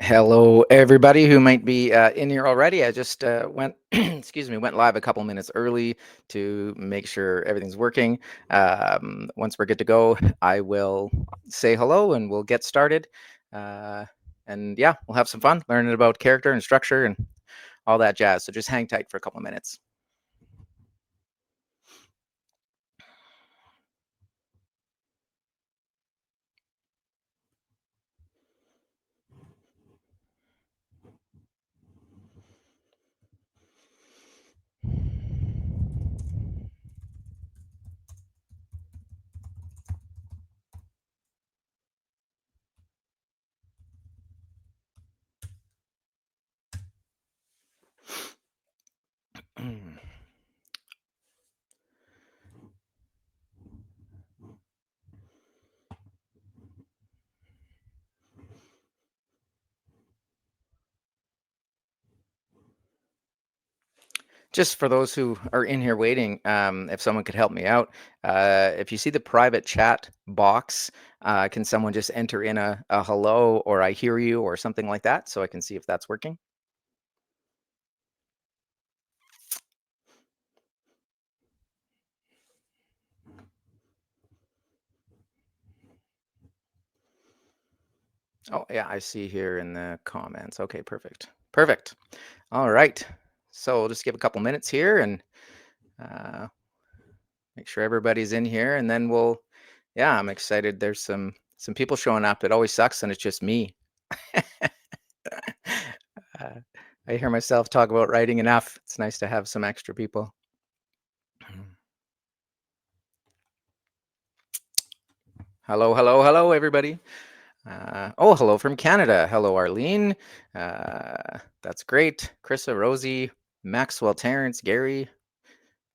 Hello, everybody who might be in here already. I just went, went live a couple minutes early to make sure everything's working. Once we're good to go, I will say hello and we'll get started. Uh, and yeah, we'll have some fun learning about character and structure and all that jazz. So just hang tight for a couple of minutes. Just for those who are in here waiting, if someone could help me out, if you see the private chat box, can someone just enter in a hello or I hear you or something like that so I can see if that's working? Oh, yeah, I see here in the comments. Okay, perfect. Perfect. All right. So we'll just give a couple minutes here and uh, make sure everybody's in here, and then yeah, I'm excited. There's some people showing up. It always sucks, and it's just me. uh, I hear myself talk about writing enough. It's nice to have some extra people. Hello, hello, hello, everybody. Oh, hello from Canada. Hello, Arlene. That's great. Krista, Rosie, Maxwell, Terrence, Gary.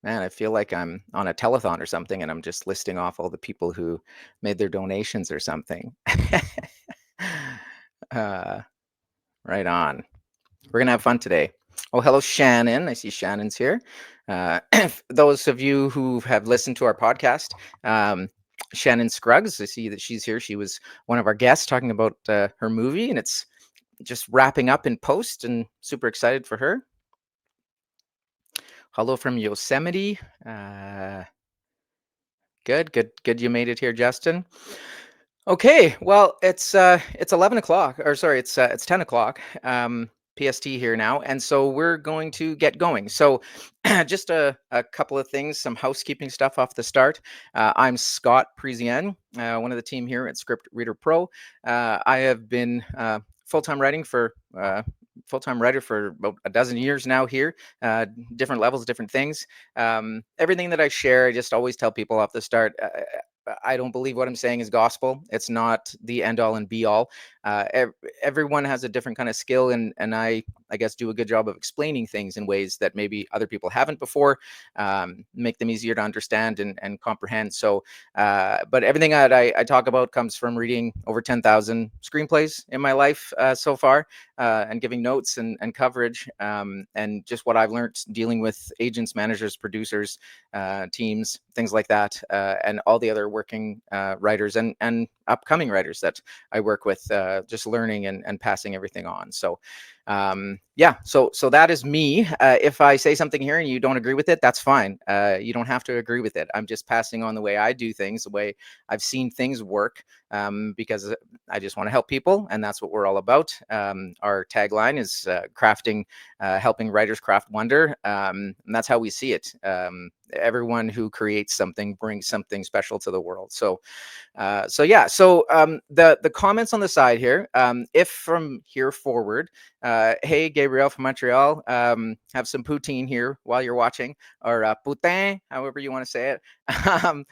Man, I feel like I'm on a telethon or something, and I'm just listing off all the people who made their donations or something. uh, right on. We're gonna have fun today. Oh, hello, Shannon. I see Shannon's here. Those of you who have listened to our podcast, Shannon Scruggs, I see that she's here. She was one of our guests talking about her movie, and it's just wrapping up in post, and super excited for her. Hello from Yosemite. Good, good, good. You made it here, Justin. Okay, well, it's 11 o'clock, or sorry, it's 10 o'clock PST here now, and so we're going to get going. So, just a couple of things, some housekeeping stuff off the start. I'm Scott Parisien, one of the team here at Script Reader Pro. I have been full-time writing for full-time writer for about a dozen years now here, different levels, different things. Everything that I share, I just always tell people off the start. I don't believe what I'm saying is gospel. It's not the end all and be all. Everyone has a different kind of skill, and I guess do a good job of explaining things in ways that maybe other people haven't before, make them easier to understand and comprehend. So, but everything that I talk about comes from reading over 10,000 screenplays in my life so far, and giving notes and coverage, and just what I've learned dealing with agents, managers, producers, teams, things like that, and all the other working writers and upcoming writers that I work with, just learning and passing everything on. So yeah, so that is me. If I say something here and you don't agree with it, that's fine. You don't have to agree with it. I'm just passing on the way I do things, the way I've seen things work, because I just want to help people, and that's what we're all about. Our tagline is crafting, helping writers craft wonder, and that's how we see it. Everyone who creates something brings something special to the world. So yeah, so the comments on the side here, if from here forward, hey, Gabriel from Montreal, have some poutine here while you're watching, or poutin, however you want to say it. I'm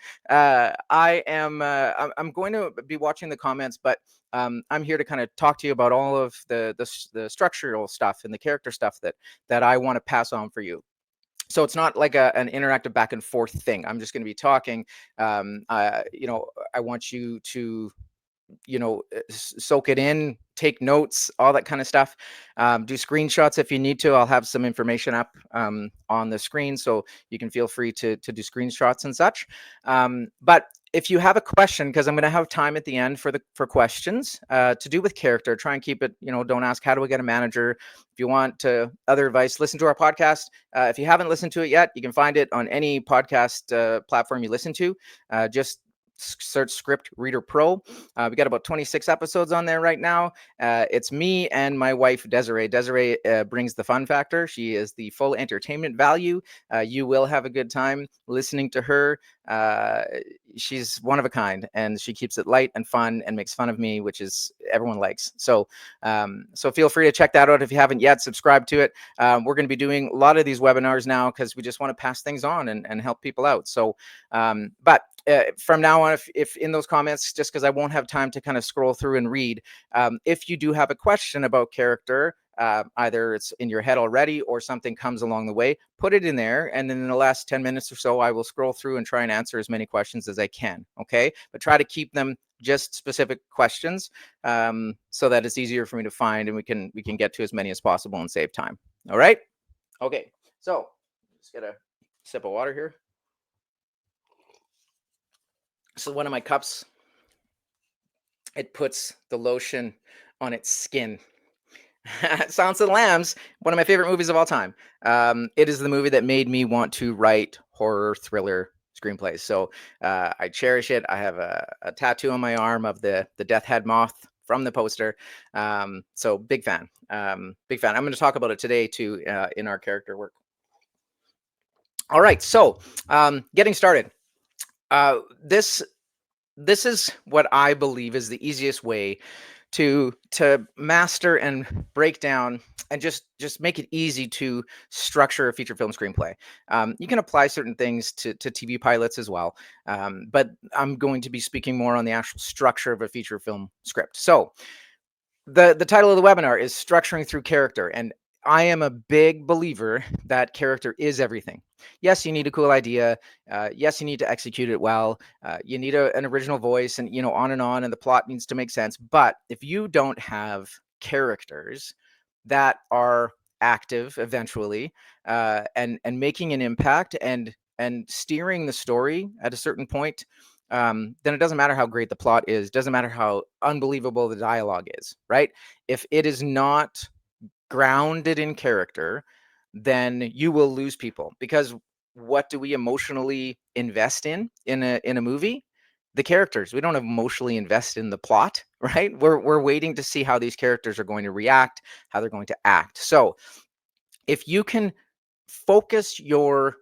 going to be watching the comments, but I'm here to kind of talk to you about all of the structural stuff and the character stuff that I want to pass on for you. So it's not like an interactive back and forth thing. I'm just going to be talking. I want you to, soak it in, take notes, all that kind of stuff. Do screenshots if you need to. I'll have some information up on the screen, so you can feel free to do screenshots and such. But if you have a question, because I'm going to have time at the end for questions to do with character, try and keep it, don't ask how do I get a manager. If you want other advice, listen to our podcast. If you haven't listened to it yet, you can find it on any podcast platform you listen to. Just search Script Reader Pro. We got about 26 episodes on there right now. It's me and my wife, Desiree. Desiree brings the fun factor. She is the full entertainment value. You will have a good time listening to her. She's one of a kind, and she keeps it light and fun and makes fun of me, which is everyone likes. So feel free to check that out if you haven't yet. Subscribe to it. We're going to be doing a lot of these webinars now because we just want to pass things on and help people out. So, but from now on, if in those comments, just because I won't have time to kind of scroll through and read, if you do have a question about character, either it's in your head already or something comes along the way, put it in there. And then in the last 10 minutes or so, I will scroll through and try and answer as many questions as I can. Okay. But try to keep them just specific questions so that it's easier for me to find and we can get to as many as possible and save time. All right. Okay. So just get a sip of water here. So one of my cups, it puts the lotion on its skin. Silence of the Lambs, one of my favorite movies of all time. It is the movie that made me want to write horror thriller screenplays. So I cherish it. I have a tattoo on my arm of the death head moth from the poster. So big fan. Big fan. I'm going to talk about it today too in our character work. All right. So getting started. This is what I believe is the easiest way to master and break down and just make it easy to structure a feature film screenplay. You can apply certain things to TV pilots as well, but I'm going to be speaking more on the actual structure of a feature film script. So the title of the webinar is Structuring Through Character, and I am a big believer that character is everything. Yes, you need a cool idea. Yes, you need to execute it well. You need an original voice and, on, and the plot needs to make sense. But if you don't have characters that are active eventually and making an impact and steering the story at a certain point, then it doesn't matter how great the plot is. Doesn't matter how unbelievable the dialogue is, right? If it is not grounded in character, then you will lose people, because what do we emotionally invest in a movie? The characters. We don't emotionally invest in the plot, right? We're waiting to see how these characters are going to react, how they're going to act. So if you can focus your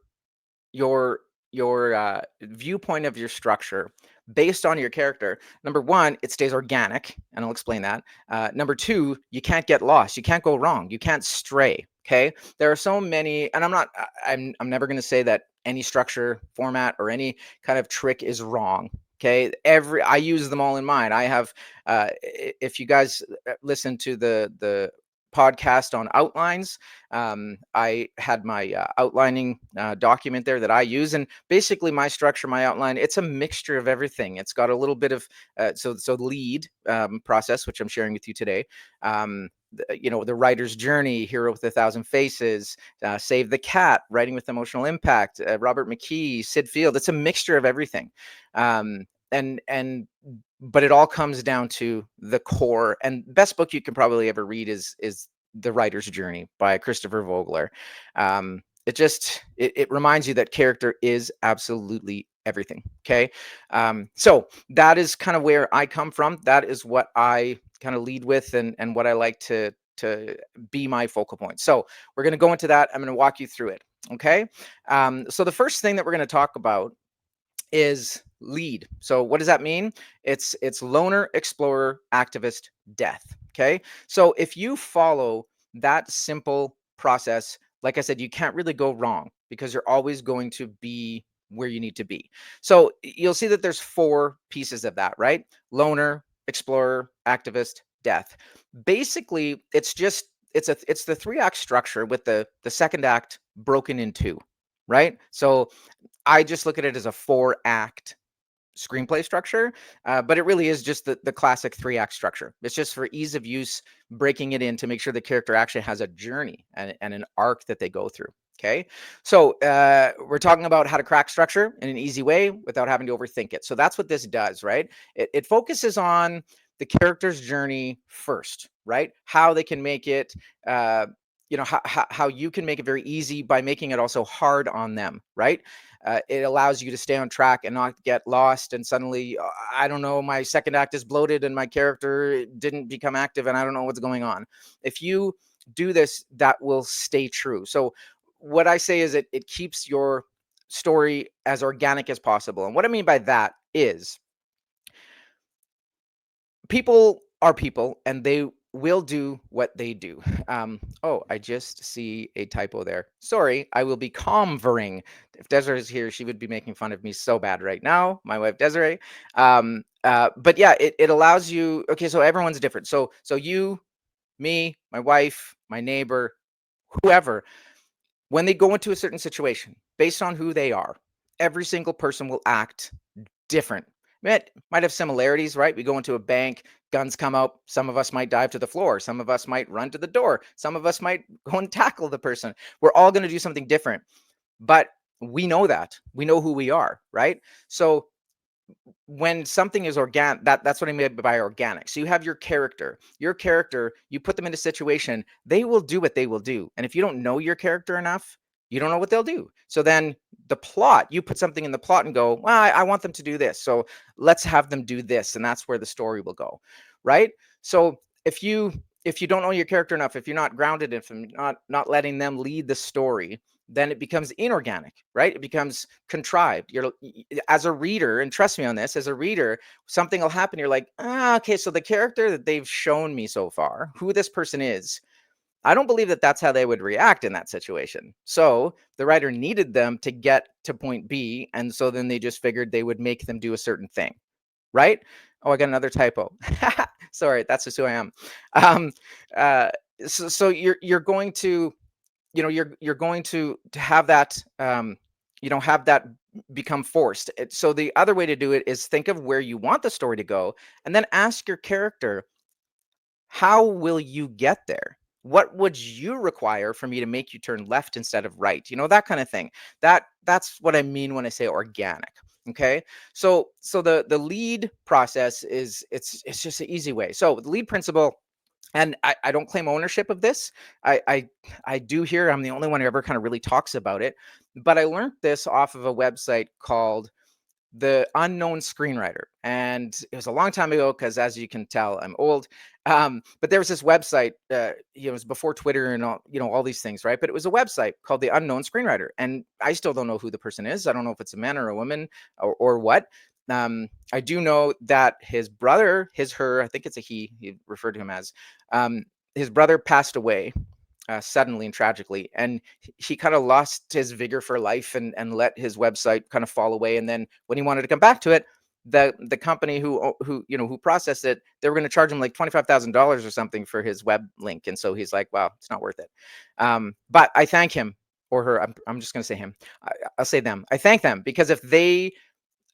viewpoint of your structure based on your character, number one, it stays organic, and I'll explain that. Number two, you can't get lost. You can't go wrong. You can't stray. Okay. There are so many, and I'm never going to say that any structure, format, or any kind of trick is wrong. Okay. I use them all in mine. I have, if you guys listen to the podcast on outlines, I had my outlining document there that I use, and basically my structure, my outline, it's a mixture of everything. It's got a little bit of so lead process, which I'm sharing with you today. The writer's journey, Hero with 1,000 Faces, Save the Cat, Writing with Emotional Impact, Robert McKee, Sid Field. It's a mixture of everything. But it all comes down to the core. And best book you can probably ever read is The Writer's Journey by Christopher Vogler. It reminds you that character is absolutely everything. Okay. So that is kind of where I come from. That is what I kind of lead with and what I like to be my focal point. So we're going to go into that. I'm going to walk you through it. Okay. So the first thing that we're going to talk about is lead. So what does that mean? It's loner, explorer, activist, death. Okay. So if you follow that simple process, like I said, you can't really go wrong because you're always going to be where you need to be. So you'll see that there's 4 pieces of that, right? Loner, explorer, activist, death. Basically, it's the 3-act structure with the second act broken in 2, right? So I just look at it as a 4-act screenplay structure, but it really is just the classic 3-act structure. It's just for ease of use, breaking it in to make sure the character actually has a journey and an arc that they go through. Okay. So we're talking about how to crack structure in an easy way without having to overthink it. So that's what this does, right? It focuses on the character's journey first, right? How they can make it, uh, how you can make it very easy by making it also hard on them, right? It allows you to stay on track and not get lost. And suddenly, I don't know, my second act is bloated and my character didn't become active and I don't know what's going on. If you do this, that will stay true. So what I say is it keeps your story as organic as possible. And what I mean by that is people are people and they will do what they do. Oh, I just see a typo there. Sorry, I will be convering. If Desiree is here, she would be making fun of me so bad right now, my wife Desiree. But yeah, it allows you, okay, so everyone's different. So you, me, my wife, my neighbor, whoever, when they go into a certain situation, based on who they are, every single person will act different. Might have similarities, right? We go into a bank, guns come out. Some of us might dive to the floor. Some of us might run to the door. Some of us might go and tackle the person. We're all going to do something different, but we know that. We know who we are, right? So when something is organic, that's what I mean by organic. So you have your character, you put them in a situation, they will do what they will do. And if you don't know your character enough, you don't know what they'll do. So then the plot, you put something in the plot and go, well, I want them to do this, so let's have them do this, and that's where the story will go, right? So if you don't know your character enough, if you're not grounded, if you're not letting them lead the story, then it becomes inorganic, right? It becomes contrived. You're as a reader, and trust me on this, as a reader, something will happen. You're like, okay, so the character that they've shown me so far, who this person is, I don't believe that that's how they would react in that situation. So the writer needed them to get to point B, and so then they just figured they would make them do a certain thing, right? Oh, I got another typo. Sorry, that's just who I am. Um, uh, so you're going to, you're going to have that, have that become forced. So the other way to do it is think of where you want the story to go, and then ask your character, how will you get there? What would you require for me to make you turn left instead of right? That kind of thing. That's what I mean when I say organic. Okay. So the lead process is, it's just an easy way. So the lead principle, and I don't claim ownership of this. I do hear I'm the only one who ever kind of really talks about it, but I learned this off of a website called The Unknown Screenwriter. And it was a long time ago because, as you can tell, I'm old. But there was this website, it was before Twitter and all these things, right? But it was a website called The Unknown Screenwriter. And I still don't know who the person is. I don't know if it's a man or a woman or what. I do know that his brother, her, I think it's a he referred to him as, his brother passed away suddenly and tragically, and he kind of lost his vigor for life and let his website kind of fall away. And then when he wanted to come back to it, the company who processed it, they were going to charge him like $25,000 or something for his web link. And so he's like, well, it's not worth it. But I thank him or her. I'm just going to say him. I'll say them. I thank them, because if they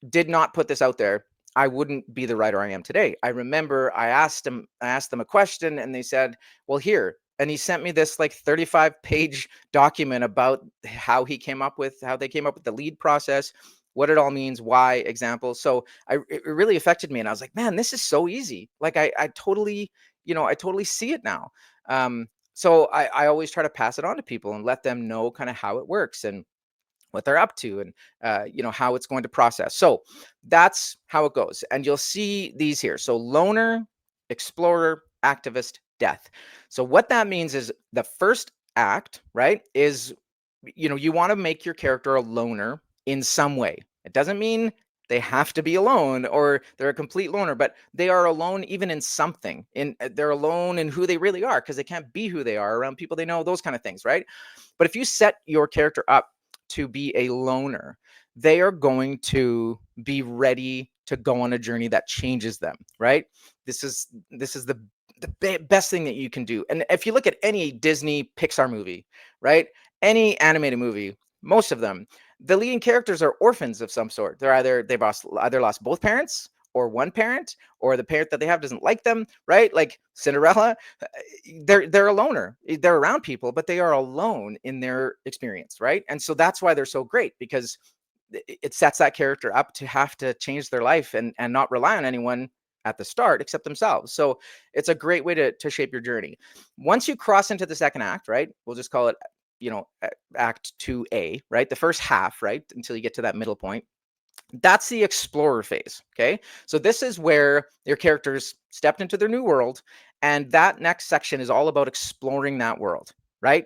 did not put this out there, I wouldn't be the writer I am today. I remember I asked them a question, and they said, well, here. And he sent me this like 35-page document about how they came up with the lead process, what it all means, why, examples. So it really affected me. And I was like, man, this is so easy. Like I totally, I totally see it now. So I always try to pass it on to people and let them know kind of how it works and what they're up to, and how it's going to process. So that's how it goes, and you'll see these here. So loner, explorer, activist, death. So what that means is the first act, right, is you want to make your character a loner in some way. It doesn't mean they have to be alone or they're a complete loner, but they are alone even in something. They're alone in who they really are, because they can't be who they are around people they know, those kind of things, right? But if you set your character up to be a loner, they are going to be ready to go on a journey that changes them, right? This is the best thing that you can do. And if you look at any Disney Pixar movie, right? Any animated movie, most of them, the leading characters are orphans of some sort. They've either lost both parents, or one parent, or the parent that they have doesn't like them, right? Like Cinderella, they're a loner. They're around people, but they are alone in their experience, right? And so that's why they're so great, because it sets that character up to have to change their life and not rely on anyone at the start except themselves. So it's a great way to shape your journey. Once you cross into the second act, right? We'll just call it, act 2A, right? The first half, right? Until you get to that middle point. That's the explorer phase. Okay. So this is where your characters stepped into their new world. And that next section is all about exploring that world, right?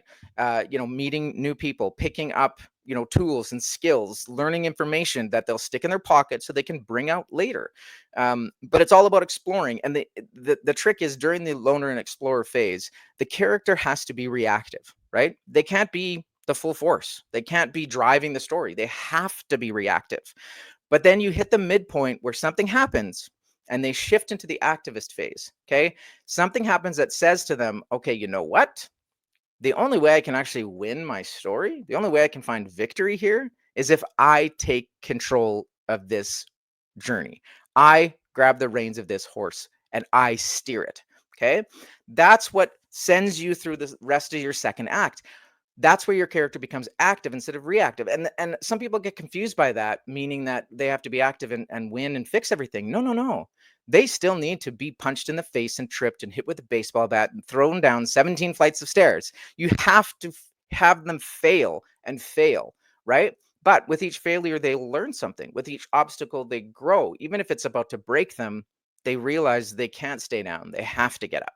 Meeting new people, picking up, tools and skills, learning information that they'll stick in their pocket so they can bring out later. But it's all about exploring. And the trick is, during the loner and explorer phase, the character has to be reactive, right? They can't be the full force. They can't be driving the story. They have to be reactive. But then you hit the midpoint where something happens and they shift into the activist phase. Okay. Something happens that says to them, okay, you know what? The only way I can actually win my story, the only way I can find victory here, is if I take control of this journey. I grab the reins of this horse and I steer it. Okay. That's what sends you through the rest of your second act. That's where your character becomes active instead of reactive. And some people get confused by that, meaning that they have to be active and win and fix everything. No, no, no. They still need to be punched in the face and tripped and hit with a baseball bat and thrown down 17 flights of stairs. You have to have them fail and fail, right? But with each failure, they learn something. With each obstacle, they grow. Even if it's about to break them, they realize they can't stay down. They have to get up.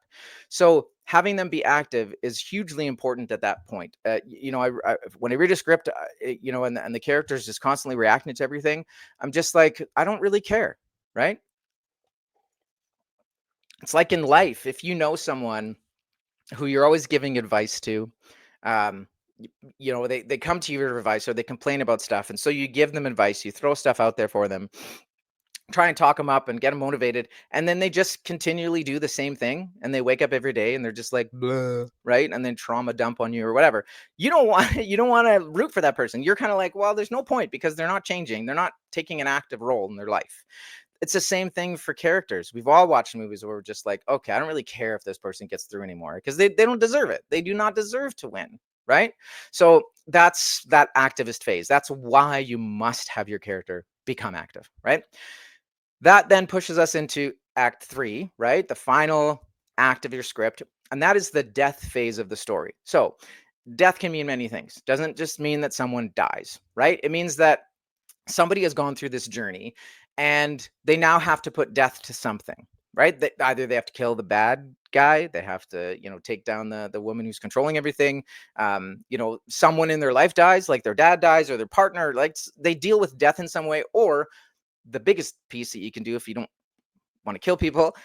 So having them be active is hugely important at that point. When I read a script, and the characters just constantly reacting to everything, I'm just like, I don't really care, right? It's like in life, if you know someone who you're always giving advice to, um, they come to you for advice, or they complain about stuff, and so you give them advice, you throw stuff out there for them, try and talk them up and get them motivated, and then they just continually do the same thing, and they wake up every day and they're just like, "Bleh," right? And then trauma dump on you or whatever. You don't want you don't want to root for that person. You're kind of like, well, there's no point, because they're not changing, they're not taking an active role in their life. It's the same thing for characters. We've all watched movies where we're just like, okay, I don't really care if this person gets through anymore, because they don't deserve it. They do not deserve to win, right? So that's that activist phase. That's why you must have your character become active, right? That then pushes us into act 3, right? The final act of your script. And that is the death phase of the story. So death can mean many things. Doesn't just mean that someone dies, right? It means that somebody has gone through this journey and they now have to put death to something, right? Either they have to kill the bad guy, they have to, take down the woman who's controlling everything. Someone in their life dies, like their dad dies or their partner, like they deal with death in some way. Or the biggest piece that you can do if you don't want to kill people,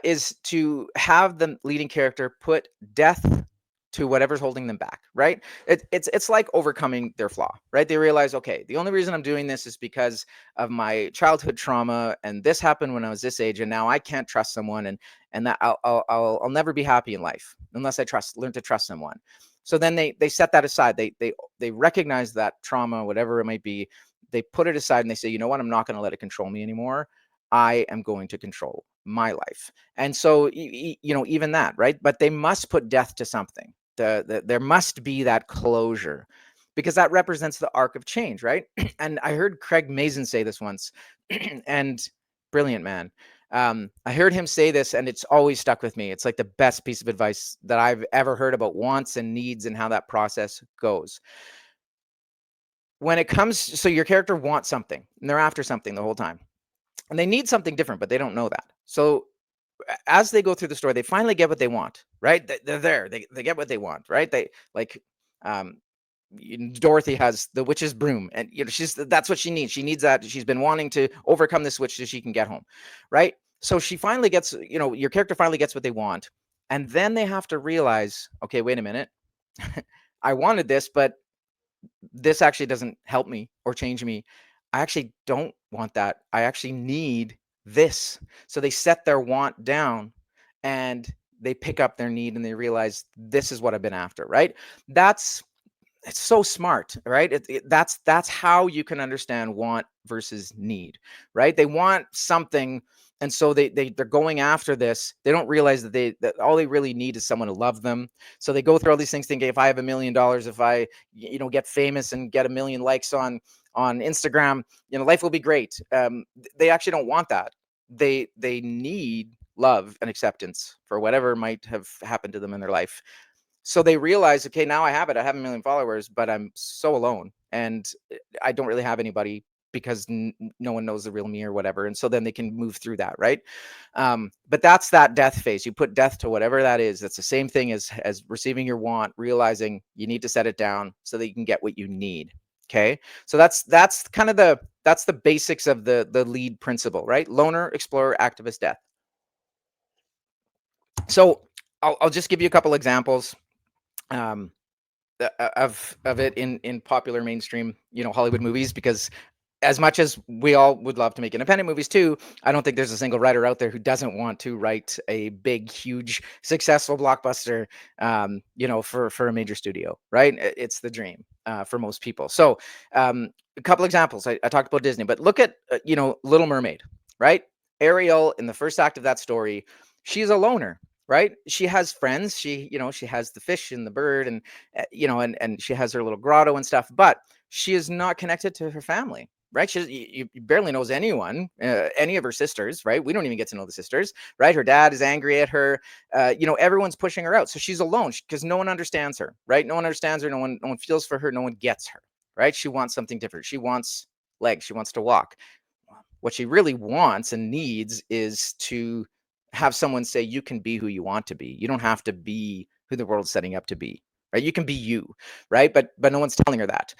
is to have the leading character put death to whatever's holding them back, right? It's like overcoming their flaw, right? They realize, okay, the only reason I'm doing this is because of my childhood trauma, and this happened when I was this age, and now I can't trust someone, and that I'll never be happy in life unless I learn to trust someone. So then they set that aside. They recognize that trauma, whatever it might be. They put it aside and they say, you know what? I'm not going to let it control me anymore. I am going to control my life. And so, even that, right? But they must put death to something. There must be that closure, because that represents the arc of change, right? And I heard Craig Mazin say this once, and brilliant man. I heard him say this, and it's always stuck with me. It's like the best piece of advice that I've ever heard about wants and needs and how that process goes. When it comes, so your character wants something and they're after something the whole time, and they need something different, but they don't know that. So as they go through the story, they finally get what they want, right? They're there. They get what they want, right? They like, um, Dorothy has the witch's broom, and that's what she needs. She needs that. She's been wanting to overcome this witch so she can get home, right? So she finally gets, your character finally gets what they want, and then they have to realize, okay, wait a minute, I wanted this, but this actually doesn't help me or change me. I actually don't want that. I actually need this. So they set their want down and they pick up their need, and they realize, this is what I've been after, right? That's It's so smart, right? That's how you can understand want versus need, right? They want something, and so they're going after this. They don't realize that all they really need is someone to love them. So they go through all these things, thinking if I have $1 million, if I get famous and get 1 million likes on Instagram, life will be great. They actually don't want that. They need love and acceptance for whatever might have happened to them in their life. So they realize, okay, now I have it. I have 1 million followers, but I'm so alone, and I don't really have anybody because no one knows the real me or whatever. And so then they can move through that, right? But that's that death phase. You put death to whatever that is. That's the same thing as receiving your want, realizing you need to set it down so that you can get what you need. Okay, so that's kind of the basics of the lead principle, right? Loner, explorer, activist, death. So I'll just give you a couple examples. Um, of it in popular mainstream Hollywood movies, because as much as we all would love to make independent movies too, I don't think there's a single writer out there who doesn't want to write a big, huge, successful blockbuster, for a major studio, right? It's the dream for most people. So, a couple examples. I talked about Disney, but look at Little Mermaid, right? Ariel in the first act of that story, she's a loner, right? She has friends. She has the fish and the bird, and and she has her little grotto and stuff, but she is not connected to her family, right? You barely knows anyone, any of her sisters, right? We don't even get to know the sisters, right? Her dad is angry at her. Everyone's pushing her out, so she's alone because no one understands her, right? No one understands her. No one feels for her. No one gets her, right? She wants something different. She wants legs. She wants to walk. What she really wants and needs is to have someone say, you can be who you want to be. You don't have to be who the world's setting up to be, right? You can be you, right? But no one's telling her that.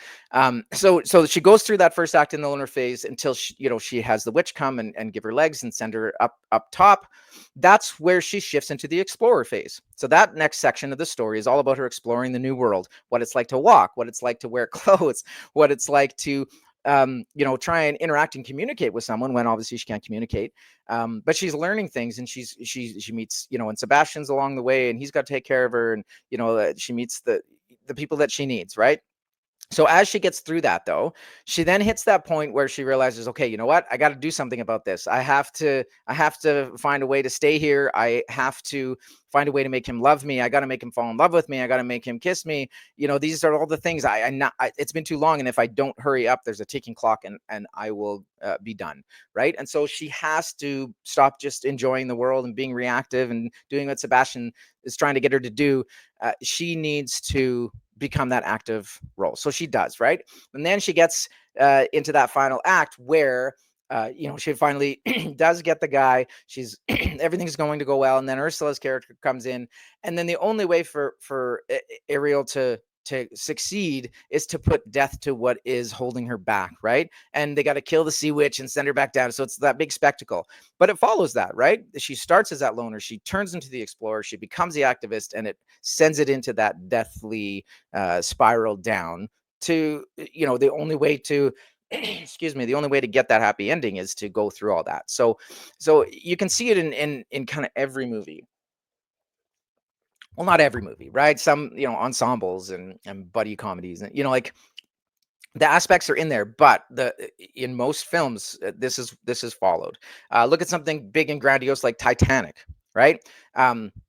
So she goes through that first act in the loner phase until she has the witch come and give her legs and send her up top. That's where she shifts into the explorer phase. So that next section of the story is all about her exploring the new world, what it's like to walk, what it's like to wear clothes, what it's like to try and interact and communicate with someone when obviously she can't communicate. But she's learning things, and she meets, and Sebastian's along the way, and he's got to take care of her, and she meets the people that she needs, right? So as she gets through that, though, she then hits that point where she realizes, okay, you know what? I got to do something about this. I have to find a way to stay here. I have to find a way to make him love me. I got to make him fall in love with me. I got to make him kiss me. These are all the things it's been too long. And if I don't hurry up, there's a ticking clock, and I will be done. Right. And so she has to stop just enjoying the world and being reactive and doing what Sebastian is trying to get her to do. She needs to become that active role. So she does, right? And then she gets into that final act where she finally does get the guy. She's everything's going to go well, and then Ursula's character comes in, and then the only way for Ariel to succeed is to put death to what is holding her back, right? And they got to kill the sea witch and send her back down. So it's that big spectacle. But it follows that, right? She starts as that loner, she turns into the explorer, she becomes the activist, and it sends it into that deathly spiral down to the only way to excuse me, the only way to get that happy ending is to go through all that. So you can see it in kind of every movie. Well, not every movie, right? Some ensembles and buddy comedies, and like the aspects are in there, but in most films, this is followed. Look at something big and grandiose like Titanic, right?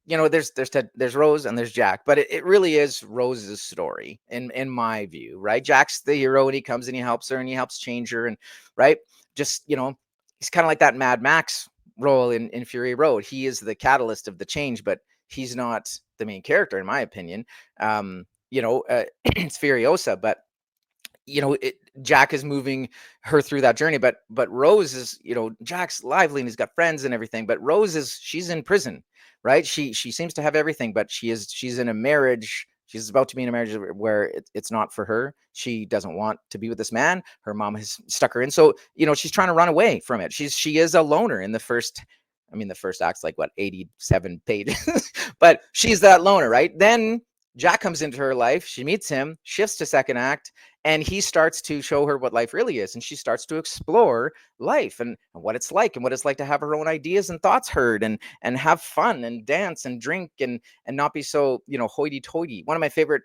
There's Rose and there's Jack, but it really is Rose's story in my view, right? Jack's the hero, and he comes and he helps her and he helps change her, and right, just he's kind of like that Mad Max role in Fury Road. He is the catalyst of the change, but he's not the main character, in my opinion. It's Furiosa, but Jack is moving her through that journey, but Rose is, Jack's lively and he's got friends and everything, but Rose she's in prison, right? She seems to have everything, but she's in a marriage. She's about to be in a marriage where it's not for her. She doesn't want to be with this man. Her mom has stuck her in. So, she's trying to run away from it. She is a loner in the first, the first act's like what, 87 pages, but she's that loner, right? Then Jack comes into her life. She meets him, shifts to second act, and he starts to show her what life really is. And she starts to explore life and what it's like, and what it's like to have her own ideas and thoughts heard, and have fun and dance and drink and not be so, hoity toity. One of my favorite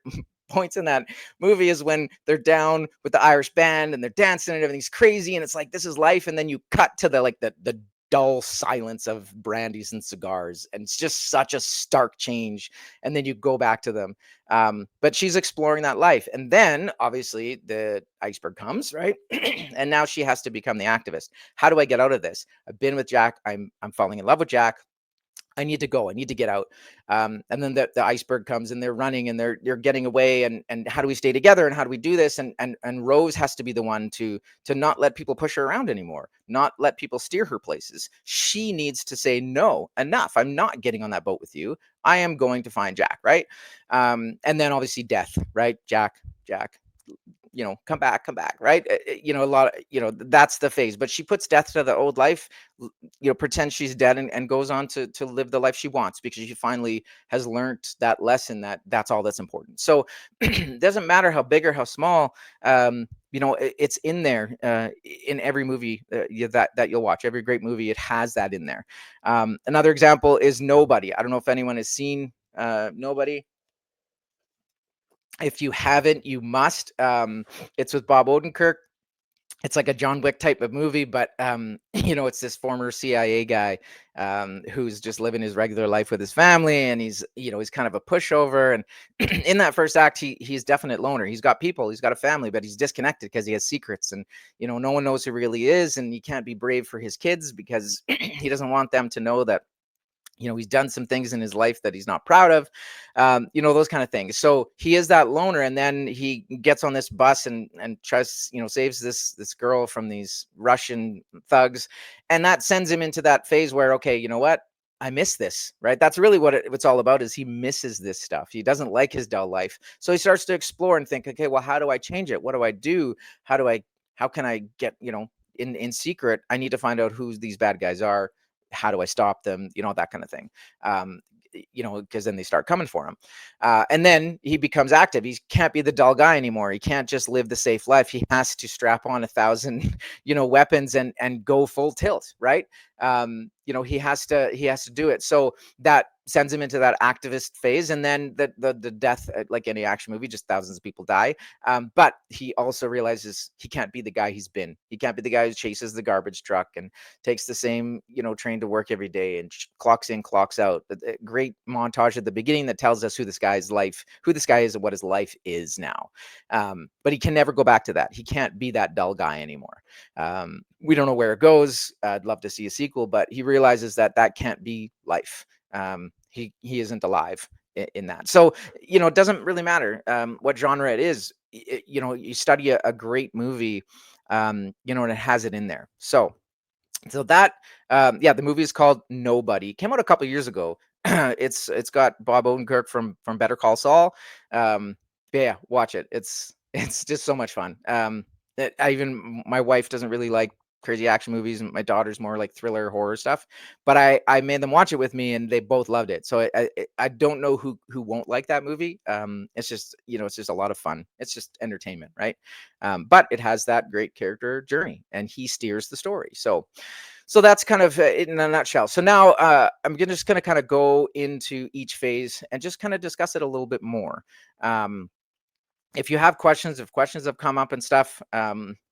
points in that movie is when they're down with the Irish band and they're dancing and everything's crazy and it's like this is life, and then you cut to the dull silence of brandies and cigars, and it's just such a stark change, and then you go back to them. But she's exploring that life, and then obviously the iceberg comes, right? And now she has to become the activist. How do I get out of this? I've been with Jack, I'm falling in love with Jack, I need to go. I need to get out. And then the iceberg comes and they're running and they're getting away. And how do we stay together? And how do we do this? And Rose has to be the one to not let people push her around anymore, not let people steer her places. She needs to say, no, enough. I'm not getting on that boat with you. I am going to find Jack, right? And then obviously death, right? Jack, come back, right? A lot of, that's the phase. But she puts death to the old life, pretends she's dead, and goes on to live the life she wants, because she finally has learned that lesson, that that's all that's important. So it doesn't matter how big or how small, it's in there, in every movie, that you'll watch. Every great movie, it has that in there. Another example is Nobody. I don't know if anyone has seen Nobody. If you haven't, you must. It's with Bob Odenkirk. It's like a John Wick type of movie, but it's this former CIA guy, who's just living his regular life with his family, and he's kind of a pushover. And in that first act, he's definite loner. He's got people, he's got a family, but he's disconnected because he has secrets, and no one knows who he really is, and he can't be brave for his kids because he doesn't want them to know that he's done some things in his life that he's not proud of, those kind of things. So he is that loner, and then he gets on this bus and tries, saves this girl from these Russian thugs, and that sends him into that phase where, okay, you know what? I miss this, right? That's really what it's all about, is he misses this stuff. He doesn't like his dull life. So he starts to explore and think, okay, well, how do I change it? What do I do? How can I get, in secret, I need to find out who these bad guys are. How do I stop them? That kind of thing. Because then they start coming for him. And then he becomes active. He can't be the dull guy anymore. He can't just live the safe life. He has to strap on 1,000, weapons and go full tilt, right? He has to do it. So that sends him into that activist phase. And then the death, like any action movie, just thousands of people die. But he also realizes he can't be the guy he's been. He can't be the guy who chases the garbage truck and takes the same, train to work every day and clocks in, clocks out. A great montage at the beginning that tells us who this guy is and what his life is now. But he can never go back to that. He can't be that dull guy anymore. We don't know where it goes. I'd love to see a sequel, but he realizes that can't be life. He isn't alive in that. So, it doesn't really matter what genre it is. You study a great movie, and it has it in there. So that, the movie is called Nobody. Came out a couple years ago. It's got Bob Odenkirk from Better Call Saul. Yeah, watch it. It's just so much fun. My wife doesn't really like crazy action movies, and my daughter's more like thriller horror stuff. But I made them watch it with me, and they both loved it. So I don't know who won't like that movie. It's just it's just a lot of fun. It's just entertainment, right? But it has that great character journey, and he steers the story. So that's kind of it in a nutshell. So now I'm just going to kind of go into each phase and just kind of discuss it a little bit more. If you have questions, if questions have come up and stuff,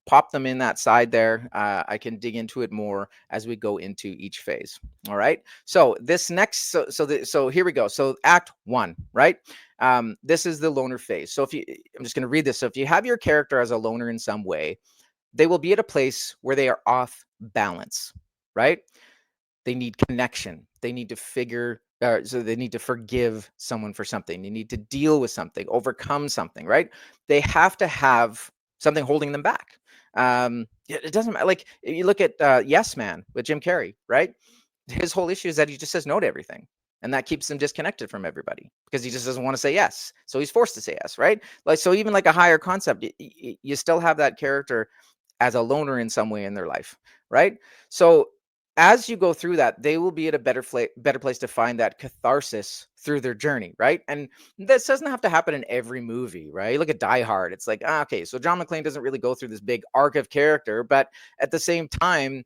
pop them in that side there. I can dig into it more as we go into each phase. All right. So this next, so here we go. So Act 1, right? This is the loner phase. So I'm just going to read this. So if you have your character as a loner in some way, they will be at a place where they are off balance, right? They need connection. They need to so they need to forgive someone for something. They need to deal with something, overcome something, right? They have to have something holding them back. It doesn't matter. Like you look at Yes Man with Jim Carrey, right? His whole issue is that he just says no to everything. And that keeps him disconnected from everybody because he just doesn't want to say yes. So he's forced to say yes, right? Like, so even like a higher concept, you still have that character as a loner in some way in their life, right? So as you go through that, they will be at a better place to find that catharsis through their journey, right? And this doesn't have to happen in every movie, right? You look at Die Hard, it's like, okay, so John McClane doesn't really go through this big arc of character, but at the same time,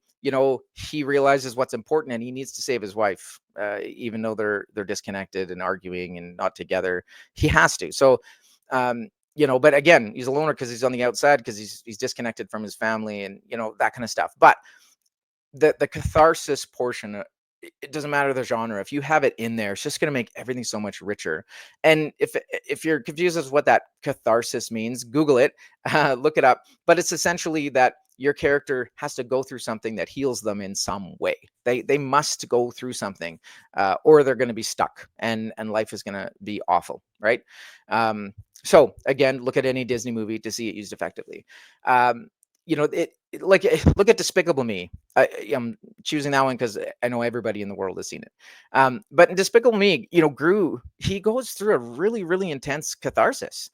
he realizes what's important and he needs to save his wife, even though they're disconnected and arguing and not together. He has to. So But again, he's a loner because he's on the outside, because he's disconnected from his family, and that kind of stuff. But the catharsis portion, it doesn't matter the genre. If you have it in there, it's just going to make everything so much richer. And if you're confused as what that catharsis means, Google it, look it up. But it's essentially that your character has to go through something that heals them in some way. They must go through something, or they're going to be stuck, and life is going to be awful, right? So again, look at any Disney movie to see it used effectively. Like, look at Despicable Me. I'm choosing that one because I know everybody in the world has seen it. But in Despicable Me, Gru, he goes through a really, really intense catharsis.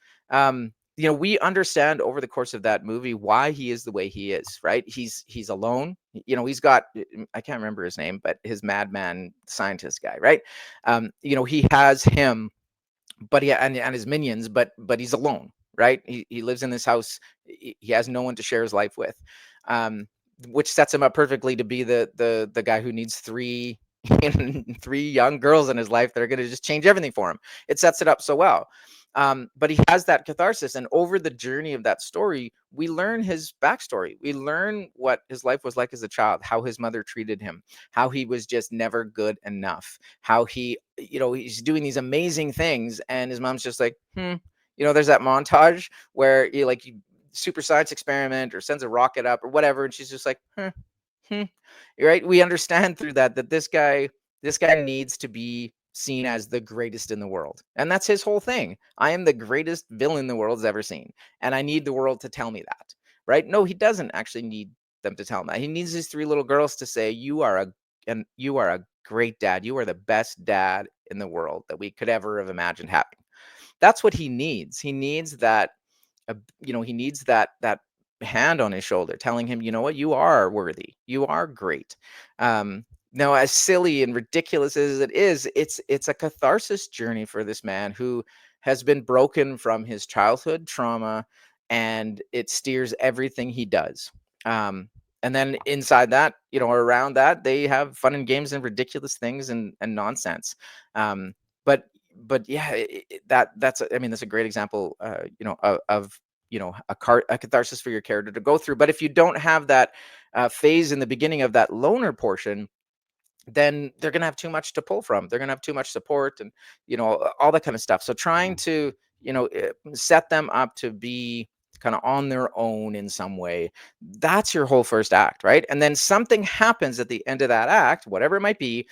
We understand over the course of that movie why he is the way he is, right? He's alone. He's got, I can't remember his name, but his madman scientist guy, right? He has him, but and his minions, but he's alone, right? He lives in this house. He has no one to share his life with, um, which sets him up perfectly to be the guy who needs three young girls in his life that are going to just change everything for him. It sets it up so well. But he has that catharsis, and over the journey of that story, we learn his backstory. We learn what his life was like as a child, how his mother treated him, how he was just never good enough, how he's doing these amazing things, and his mom's just like, there's that montage where he super science experiment or sends a rocket up or whatever, and she's just like, hmm. Right? We understand through that this guy needs to be seen as the greatest in the world. And that's his whole thing. I am the greatest villain the world's ever seen, and I need the world to tell me that. Right? No, he doesn't actually need them to tell him that. He needs his three little girls to say, you are a great dad. You are the best dad in the world that we could ever have imagined having. That's what he needs. He needs that he needs that hand on his shoulder telling him, you know what, you are worthy, you are great. Now, as silly and ridiculous as it is, it's a catharsis journey for this man who has been broken from his childhood trauma, and it steers everything he does. And then inside that, around that, they have fun and games and ridiculous things and nonsense. um, but but yeah, that's a great example, of a catharsis for your character to go through. But if you don't have that phase in the beginning of that loner portion, then they're going to have too much to pull from. They're going to have too much support, and all that kind of stuff. So trying to set them up to be kind of on their own in some way, that's your whole first act, right? And then something happens at the end of that act, whatever it might be,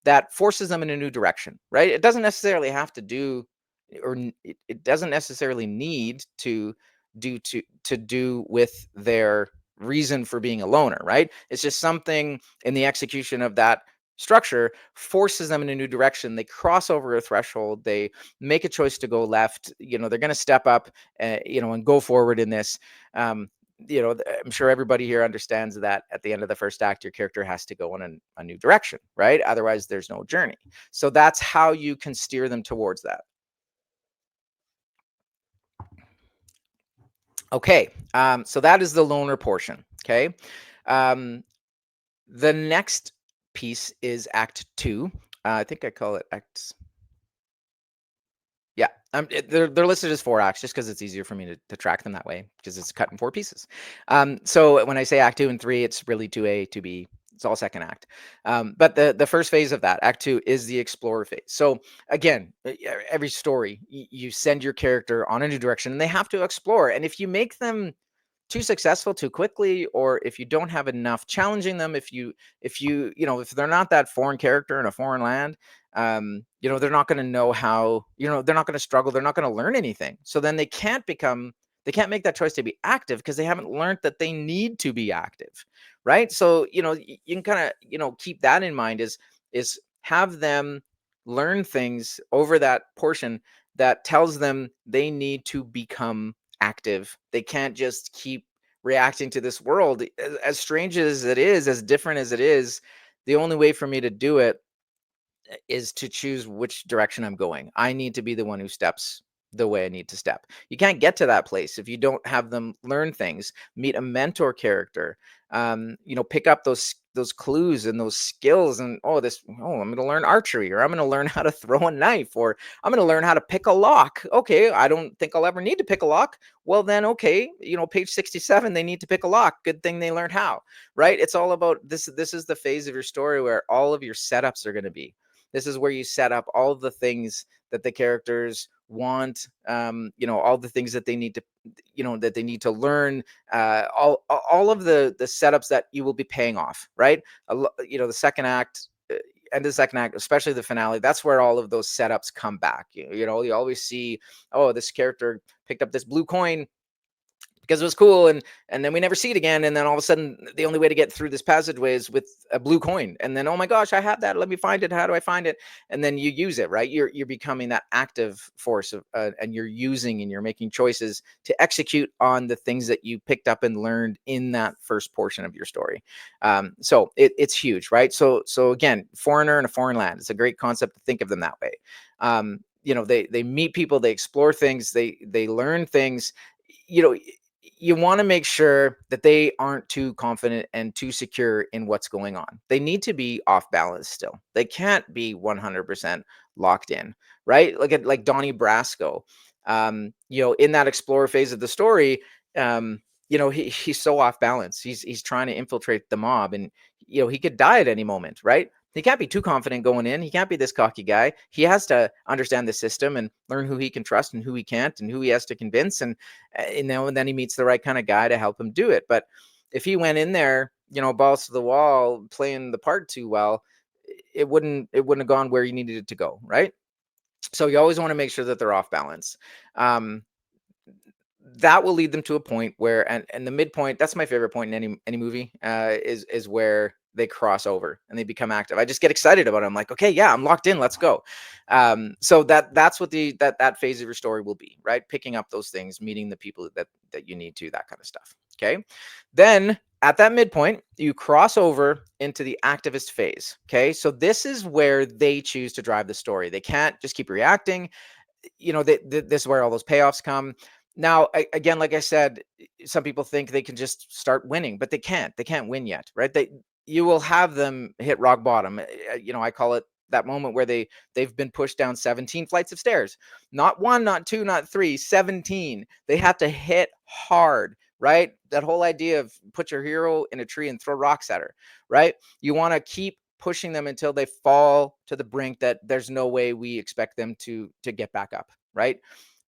that forces them in a new direction, right? It doesn't necessarily have to do, it doesn't necessarily need to do with their reason for being a loner, right? It's just something in the execution of that structure forces them in a new direction. They cross over a threshold. They make a choice to go left. They're going to step up, and go forward in this. I'm sure everybody here understands that at the end of the first act, your character has to go in a new direction, right? Otherwise, there's no journey. So that's how you can steer them towards that. Okay, so that is the loner portion. Okay, um, the next piece is Act Two. I think I call it Act. Yeah, they're listed as 4 acts just because it's easier for me to track them that way, because it's cut in 4 pieces. So when I say Act 2 and 3, it's really 2A, 2B. It's all second act. But the first phase of that, Act 2, is the explorer phase. So again, every story, you send your character on a new direction, and they have to explore. And if you make them too successful too quickly, or if you don't have enough challenging them, if they're not that foreign character in a foreign land, they're not going to know how, they're not going to struggle, they're not going to learn anything. So then they can't make that choice to be active, because they haven't learned that they need to be active, right? So you can kind of keep that in mind, is have them learn things over that portion that tells them they need to become active. They can't just keep reacting to this world. As strange as it is, as different as it is, the only way for me to do it is to choose which direction I'm going. I need to be the one who steps the way I need to step. You can't get to that place if you don't have them learn things, meet a mentor character, pick up those clues and those skills, and I'm going to learn archery, or I'm going to learn how to throw a knife, or I'm going to learn how to pick a lock. Okay, I don't think I'll ever need to pick a lock. Well, then, okay, page 67, they need to pick a lock. Good thing they learned how, right? It's all about this. This is the phase of your story where all of your setups are going to be. This is where you set up all the things that the characters want, all the things that they need to, that they need to learn, all of the setups that you will be paying off, right? The second act, end of the second act, especially the finale, that's where all of those setups come back. You always see, oh, this character picked up this blue coin because it was cool, and then we never see it again, and then all of a sudden the only way to get through this passageway is with a blue coin, and then, oh my gosh, I have that, let me find it, how do I find it? And then you use it, right? You're becoming that active force of, and you're using and you're making choices to execute on the things that you picked up and learned in that first portion of your story. So it's huge, right? So again, foreigner in a foreign land, it's a great concept to think of them that way. They meet people, they explore things, they learn things. you know you want to make sure that they aren't too confident and too secure in what's going on. They need to be off balance still. They can't be 100% locked in, right? Like Donnie Brasco. In that explorer phase of the story, he's so off balance. He's trying to infiltrate the mob, and he could die at any moment, right? He can't be too confident going in. He can't be this cocky guy. He has to understand the system and learn who he can trust and who he can't, and who he has to convince. And then he meets the right kind of guy to help him do it. But if he went in there, balls to the wall, playing the part too well, it wouldn't have gone where you needed it to go, right? So you always want to make sure that they're off balance. Um, that will lead them to a point where, and the midpoint, that's my favorite point in any movie, is where they cross over and they become active. I just get excited about it. I'm like, okay, yeah, I'm locked in, let's go. So that's what that phase of your story will be, right? Picking up those things, meeting the people that you need to, that kind of stuff. Okay, then at that midpoint, you cross over into the activist phase. Okay, so this is where they choose to drive the story. They can't just keep reacting. This is where all those payoffs come. Now, again, like I said, some people think they can just start winning, but they can't win yet, right? You will have them hit rock bottom. I call it that moment where they've been pushed down 17 flights of stairs. Not one, not two, not three, 17. They have to hit hard, right? That whole idea of put your hero in a tree and throw rocks at her, right? You want to keep pushing them until they fall to the brink that there's no way we expect them to get back up, right?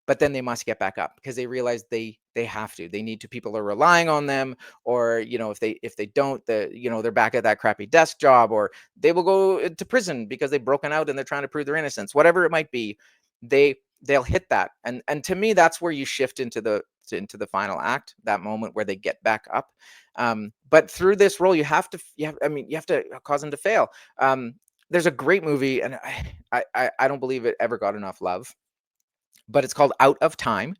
But then they must get back up because they realize they have to. They need to. People are relying on them, or if they don't, they're back at that crappy desk job, or they will go to prison because they've broken out and they're trying to prove their innocence. Whatever it might be, they'll hit that. And to me, that's where you shift into the final act, that moment where they get back up. But through this role, you have to cause them to fail. There's a great movie, and I don't believe it ever got enough love, but it's called Out of Time,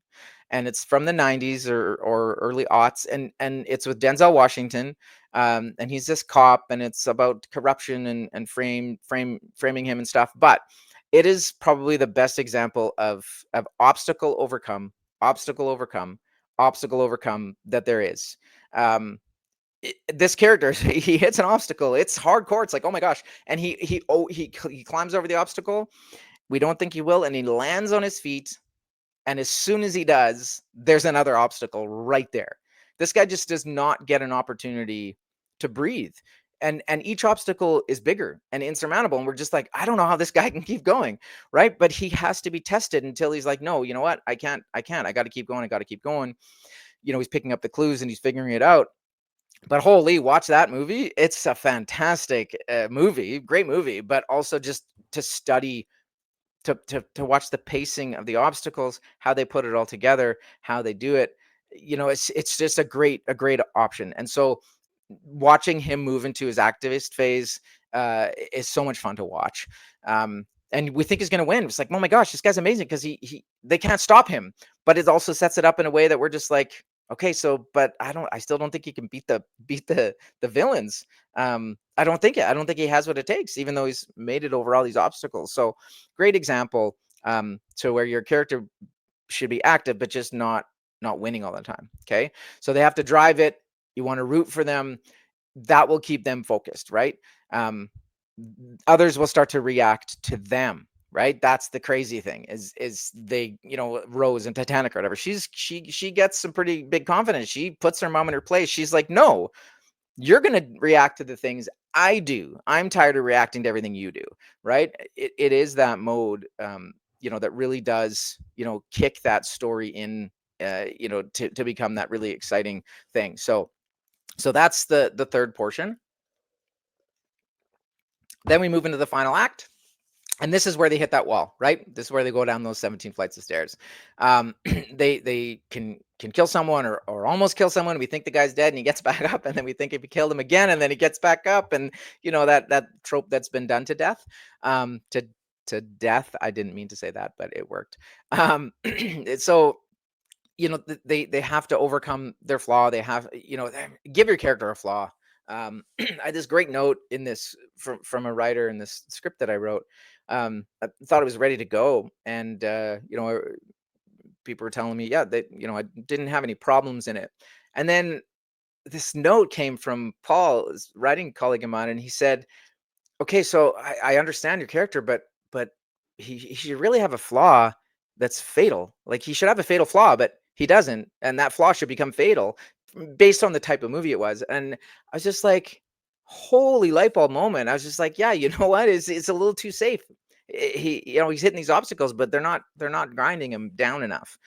and it's from the 90s or early aughts, and it's with Denzel Washington, and he's this cop, and it's about corruption and framing him and stuff. But it is probably the best example of obstacle overcome, obstacle overcome, obstacle overcome that there is. This character, he hits an obstacle. It's hardcore. It's like, oh my gosh, and he climbs over the obstacle. We don't think he will, and he lands on his feet. And as soon as he does, there's another obstacle right there. This guy just does not get an opportunity to breathe. And each obstacle is bigger and insurmountable. And we're just like, I don't know how this guy can keep going, right? But he has to be tested until he's like, no, you know what? I can't. I got to keep going. I got to keep going. He's picking up the clues and he's figuring it out. But holy, watch that movie. It's a fantastic movie, great movie, but also just to study, to watch the pacing of the obstacles, how they put it all together, how they do it. It's just a great option. And so watching him move into his activist phase is so much fun to watch. And we think he's going to win. It's like, oh my gosh, this guy's amazing, because they can't stop him. But it also sets it up in a way that we're just like, okay, so, but I still don't think he can beat the villains. I don't think he has what it takes, even though he's made it over all these obstacles. So great example, to where your character should be active, but just not winning all the time. Okay. So they have to drive it. you want to root for them. That will keep them focused, right? Um, Others will start to react to them, right? That's the crazy thing is they, Rose and Titanic or whatever. She gets some pretty big confidence. She puts her mom in her place. She's like, no, you're going to react to the things I do. I'm tired of reacting to everything you do, right? It is that mode, that really does, kick that story in, to become that really exciting thing. So that's the third portion. Then we move into the final act. And this is where they hit that wall, right? This is where they go down those 17 flights of stairs. They can kill someone or almost kill someone. We think the guy's dead and he gets back up, and then we think if he killed him again, and then he gets back up, and that trope that's been done to death. To death. I didn't mean to say that, but it worked. So they have to overcome their flaw. They have, give your character a flaw. I had this great note in this from a writer in this script that I wrote. I thought it was ready to go, and people were telling me, yeah, that I didn't have any problems in it. And then this note came from Paul, his writing colleague of mine, and he said, okay, so I understand your character, but he should really have a flaw that's fatal. Like, he should have a fatal flaw, but he doesn't, and that flaw should become fatal based on the type of movie it was. And I was just like, holy light bulb moment. I was just like, yeah, you know what? It's a little too safe. He's hitting these obstacles, but they're not grinding him down enough.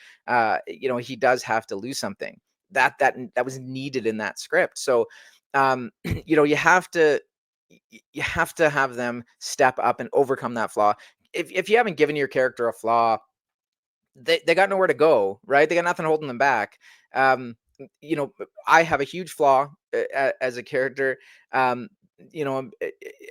He does have to lose something that was needed in that script. So, you have to have them step up and overcome that flaw. If you haven't given your character a flaw, they got nowhere to go, right? They got nothing holding them back. Um, I have a huge flaw as a character. Um, and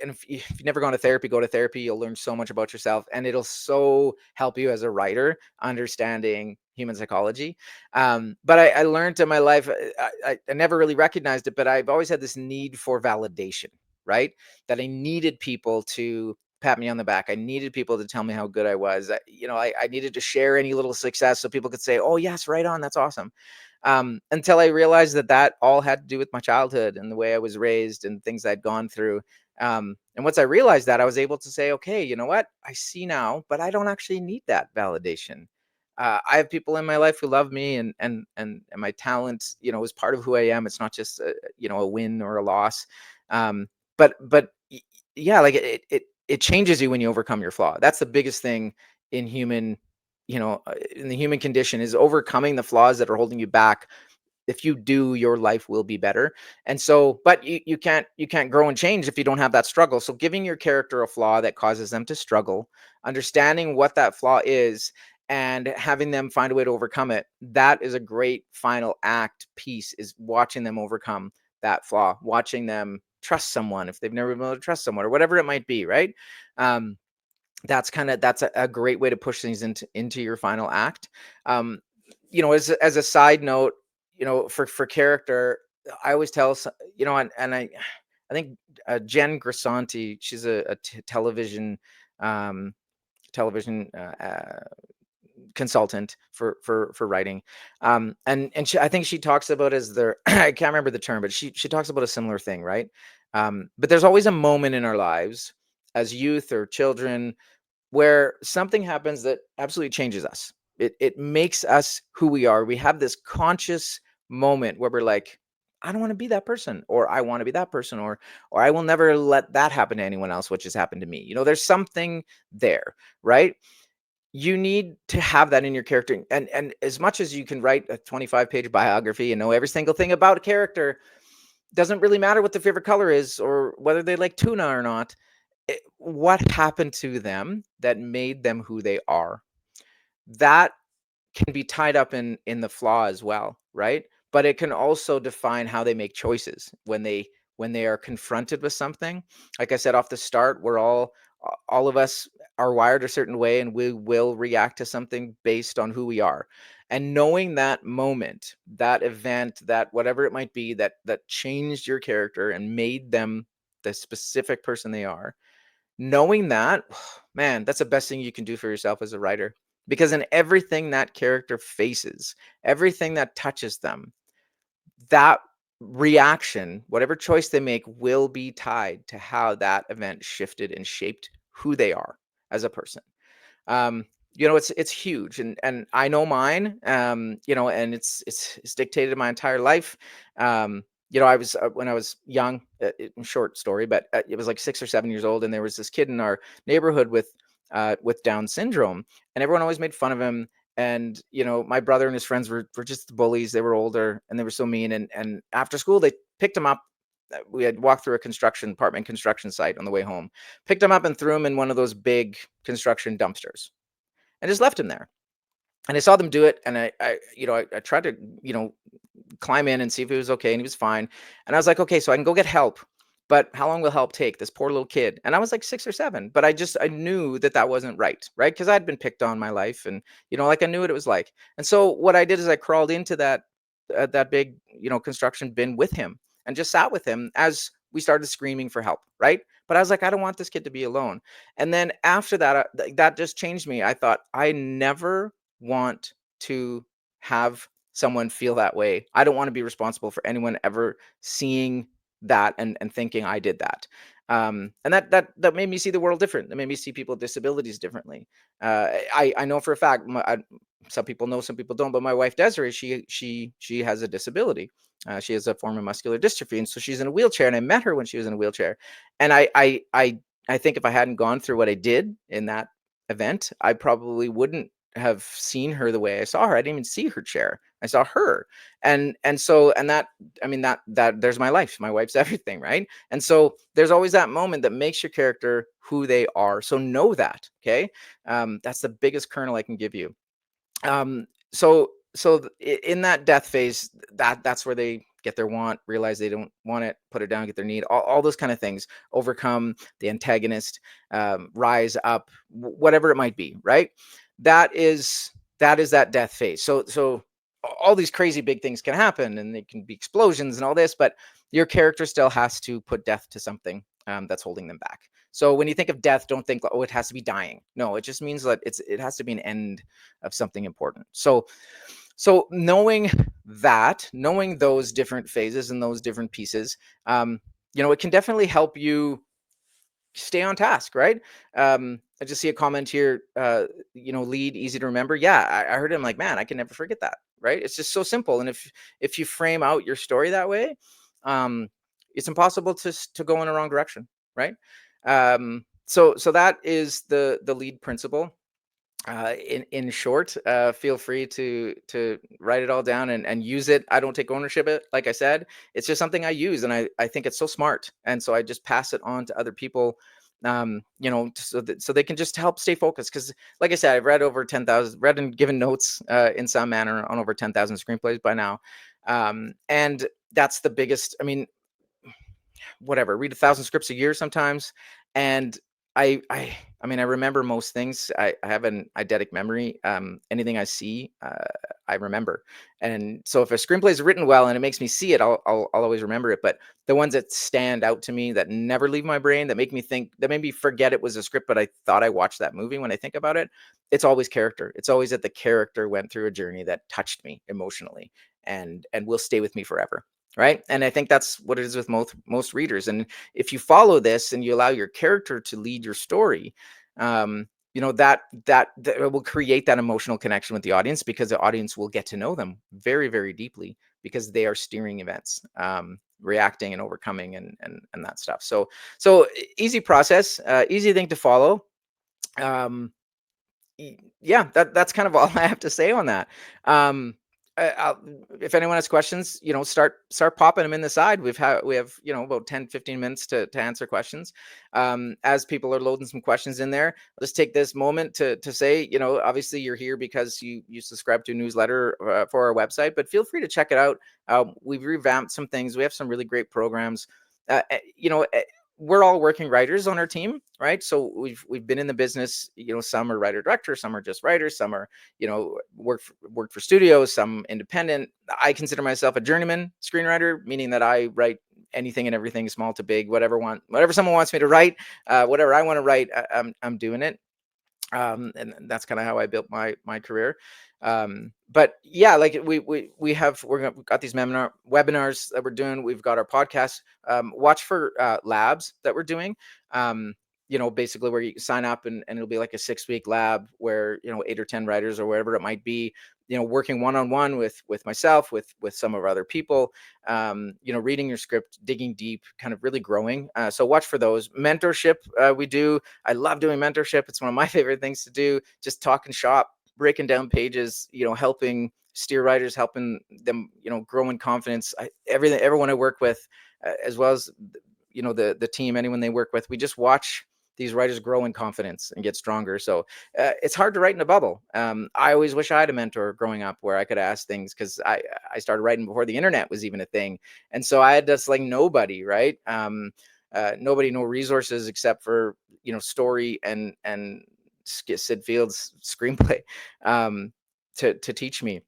if you've never gone to therapy, go to therapy. You'll learn so much about yourself, and it'll so help you as a writer understanding human psychology. But I learned in my life, I never really recognized it, but I've always had this need for validation, right? That I needed people to pat me on the back. I needed people to tell me how good I was. I needed to share any little success so people could say, "Oh yes, right on, that's awesome." Until I realized that all had to do with my childhood and the way I was raised and things I'd gone through. And once I realized that, I was able to say, okay, you know what? I see now, but I don't actually need that validation. I have people in my life who love me, and my talent, is part of who I am. It's not just a win or a loss. But yeah, like it changes you when you overcome your flaw. That's the biggest thing in in the human condition, is overcoming the flaws that are holding you back. If you do, your life will be better. And so, but you can't grow and change if you don't have that struggle. So giving your character a flaw that causes them to struggle, understanding what that flaw is, and having them find a way to overcome it, that is a great final act piece, is watching them overcome that flaw, watching them trust someone if they've never been able to trust someone, or whatever it might be, right? um, that's a great way to push things into your final act. As a side note, for character, I always tell and I think Jen Grisanti, she's a um, television consultant for writing. I think she talks about, as their I can't remember the term, but she talks about a similar thing, right? But there's always a moment in our lives as youth or children where something happens that absolutely changes us. It makes us who we are. We have this conscious moment where we're like, I don't want to be that person, or I want to be that person, or I will never let that happen to anyone else, which has happened to me. There's something there, right? You need to have that in your character. And as much as you can write a 25-page biography and know every single thing about a character, doesn't really matter what their favorite color is or whether they like tuna or not. What happened to them that made them who they are? That can be tied up in the flaw as well, right? But it can also define how they make choices when they are confronted with something. Like I said off the start, all of us are wired a certain way, and we will react to something based on who we are. And knowing that moment, that event, that whatever it might be, that changed your character and made them the specific person they are, knowing that, man, that's the best thing you can do for yourself as a writer. Because in everything that character faces, everything that touches them, that reaction, whatever choice they make, will be tied to how that event shifted and shaped who they are as a person. um it's huge, and I know mine. And it's dictated my entire life. I was, when I was young, short story, but it was like 6 or 7 years old, and there was this kid in our neighborhood with Down syndrome, and everyone always made fun of him. And my brother and his friends were just the bullies. They were older and they were so mean, and after school they picked him up. We had walked through a apartment construction site on the way home, picked him up and threw him in one of those big construction dumpsters, and just left him there. And I saw them do it, and I tried to climb in and see if he was okay, and he was fine. And I was like, okay, so I can go get help, but how long will help take? This poor little kid. And I was like 6 or 7, but I knew that that wasn't right, right? Because I'd been picked on my life, and like I knew what it was like. And so what I did is I crawled into that big construction bin with him, and just sat with him as we started screaming for help, right? But I was like, I don't want this kid to be alone. And then after that, that just changed me. I thought, I never want to have someone feel that way. I don't want to be responsible for anyone ever seeing that and thinking I did that. And that made me see the world different. That made me see people with disabilities differently. I know for a fact, some people know, some people don't, but my wife Desiree, she has a disability. She has a form of muscular dystrophy, and so she's in a wheelchair. And I met her when she was in a wheelchair. And I think if I hadn't gone through what I did in that event, I probably wouldn't have seen her the way I saw her. I didn't even see her chair. I saw her. And that, I mean, that there's my life. My wife's everything, right? And so there's always that moment that makes your character who they are. So know that, okay? That's the biggest kernel I can give you. In that death phase, that's where they get their want, realize they don't want it, put it down, get their need, all those kind of things, overcome the antagonist, rise up, whatever it might be, right? that is that death phase. So all these crazy big things can happen, and they can be explosions and all this, but your character still has to put death to something that's holding them back. So when you think of death, don't think, oh, it has to be dying. No, it just means that it has to be an end of something important. So knowing those different phases and those different pieces, it can definitely help you stay on task, right? I just see a comment here, lead easy to remember. Yeah, I heard him, like, man, I can never forget that, right? It's just so simple. And if you frame out your story that way, um, it's impossible to go in a wrong direction, right? So that is the lead principle. In short, feel free to write it all down and use it. I don't take ownership of it. Like I said, it's just something I use, and I think it's so smart, and so I just pass it on to other people, so they can just help stay focused. Because, like I said, I've read and given notes in some manner on over 10,000 screenplays by now, and that's the biggest. I mean, whatever, read 1,000 scripts a year sometimes, and I mean, I remember most things. I have an eidetic memory. Anything I see, I remember. And so if a screenplay is written well and it makes me see it, I'll always remember it. But the ones that stand out to me, that never leave my brain, that make me think, that made me forget it was a script, but I thought I watched that movie, when I think about it, it's always character. It's always that the character went through a journey that touched me emotionally and will stay with me forever. Right. And I think that's what it is with most readers. And if you follow this and you allow your character to lead your story, that will create that emotional connection with the audience, because the audience will get to know them very, very deeply, because they are steering events, reacting and overcoming and that stuff. So easy process, easy thing to follow. Yeah, that's kind of all I have to say on that. Um, if anyone has questions, start popping them in the side. We have about 10-15 minutes to answer questions. As people are loading some questions in there, I'll just take this moment to say, obviously you're here because you subscribe to a newsletter for our website, but feel free to check it out. We've revamped some things. We have some really great programs. We're all working writers on our team, right? So we've been in the business. Some are writer director, some are just writers, some are work for studios, some independent. I consider myself a journeyman screenwriter, meaning that I write anything and everything, small to big, whatever someone wants me to write, whatever I want to write, I'm doing it. And that's kind of how I built my career. But yeah, like we've got these webinars that we're doing. We've got our podcast. Watch for labs that we're doing. Um, basically where you sign up, and it'll be like a 6-week lab where 8 or 10 writers or whatever it might be, working one-on-one with myself, with some of our other people, reading your script, digging deep, kind of really growing. So watch for those. Mentorship, we do. I love doing mentorship. It's one of my favorite things to do. Just talking shop, breaking down pages, helping steer writers, helping them, grow in confidence. Everyone I work with, as well as the team, anyone they work with, we just watch these writers grow in confidence and get stronger. So it's hard to write in a bubble. I always wish I had a mentor growing up where I could ask things, because I started writing before the internet was even a thing, and so I had just like nobody, right? Nobody, no resources except for story and Sid Field's screenplay, to teach me.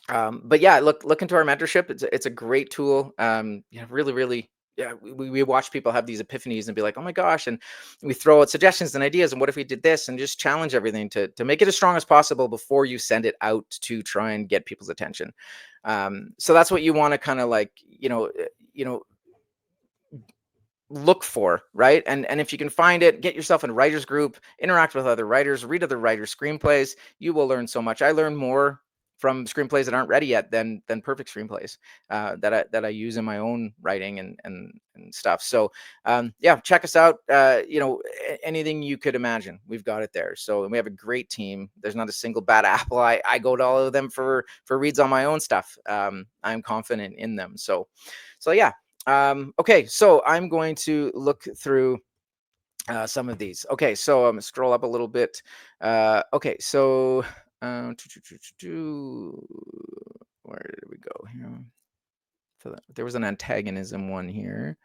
But yeah, look into our mentorship. It's a great tool. Really, really. Yeah, we watch people have these epiphanies and be like, oh my gosh, and we throw out suggestions and ideas, and what if we did this, and just challenge everything to make it as strong as possible before you send it out to try and get people's attention. So that's what you want to kind of like, look for, right? And if you can find it, get yourself in a writers group, interact with other writers, read other writers screenplays. You will learn so much. I learn more from screenplays that aren't ready yet than perfect screenplays, that I use in my own writing and stuff. So yeah, check us out. Anything you could imagine, we've got it there. So we have a great team. There's not a single bad apple. I go to all of them for reads on my own stuff. I'm confident in them. So yeah. Okay, so I'm going to look through some of these. Okay, so I'm gonna scroll up a little bit. Okay, so where did we go here? So there was an antagonism one here.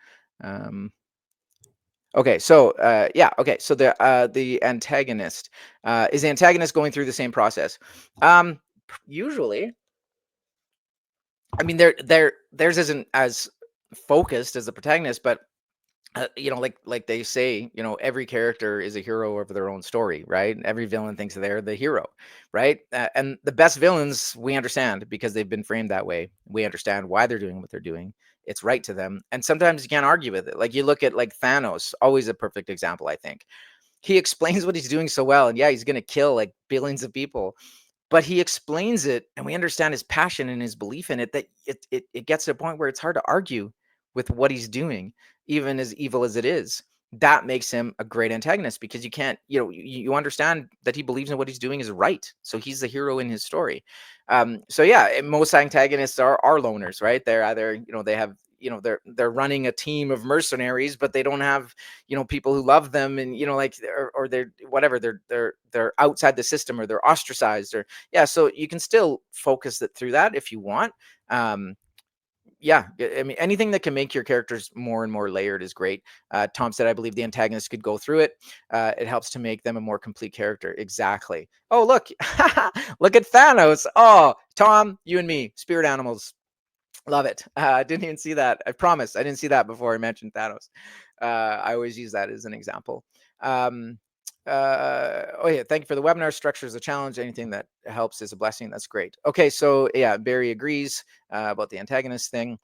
Okay, so yeah, okay, so the antagonist, is the antagonist going through the same process? Usually, I mean, theirs isn't as focused as the protagonist, but like they say, every character is a hero of their own story, right? Every villain thinks they're the hero, right? And the best villains we understand because they've been framed that way. We understand why they're doing what they're doing. It's right to them, and sometimes you can't argue with it. Like you look at like Thanos, always a perfect example, I think. He explains what he's doing so well, and yeah, he's gonna kill like billions of people, but he explains it, and we understand his passion and his belief in it, that it gets to a point where it's hard to argue with what he's doing, even as evil as it is. That makes him a great antagonist, because you can't, you understand that he believes in what he's doing is right. So he's the hero in his story. So yeah, most antagonists are loners, right? They're either, they have, they're running a team of mercenaries, but they don't have, people who love them, and like, or they're whatever, they're outside the system, or they're ostracized, or yeah. So you can still focus it through that if you want. Yeah, I mean, anything that can make your characters more and more layered is great. Tom said, I believe the antagonist could go through it. It helps to make them a more complete character. Exactly. Oh, look, look at Thanos. Oh, Tom, you and me, spirit animals. Love it. I didn't even see that. I promise I didn't see that before I mentioned Thanos. I always use that as an example. Um, oh yeah, thank you for the webinar. Structure is a challenge. Anything that helps is a blessing. That's great. Okay, so yeah, Barry agrees about the antagonist thing.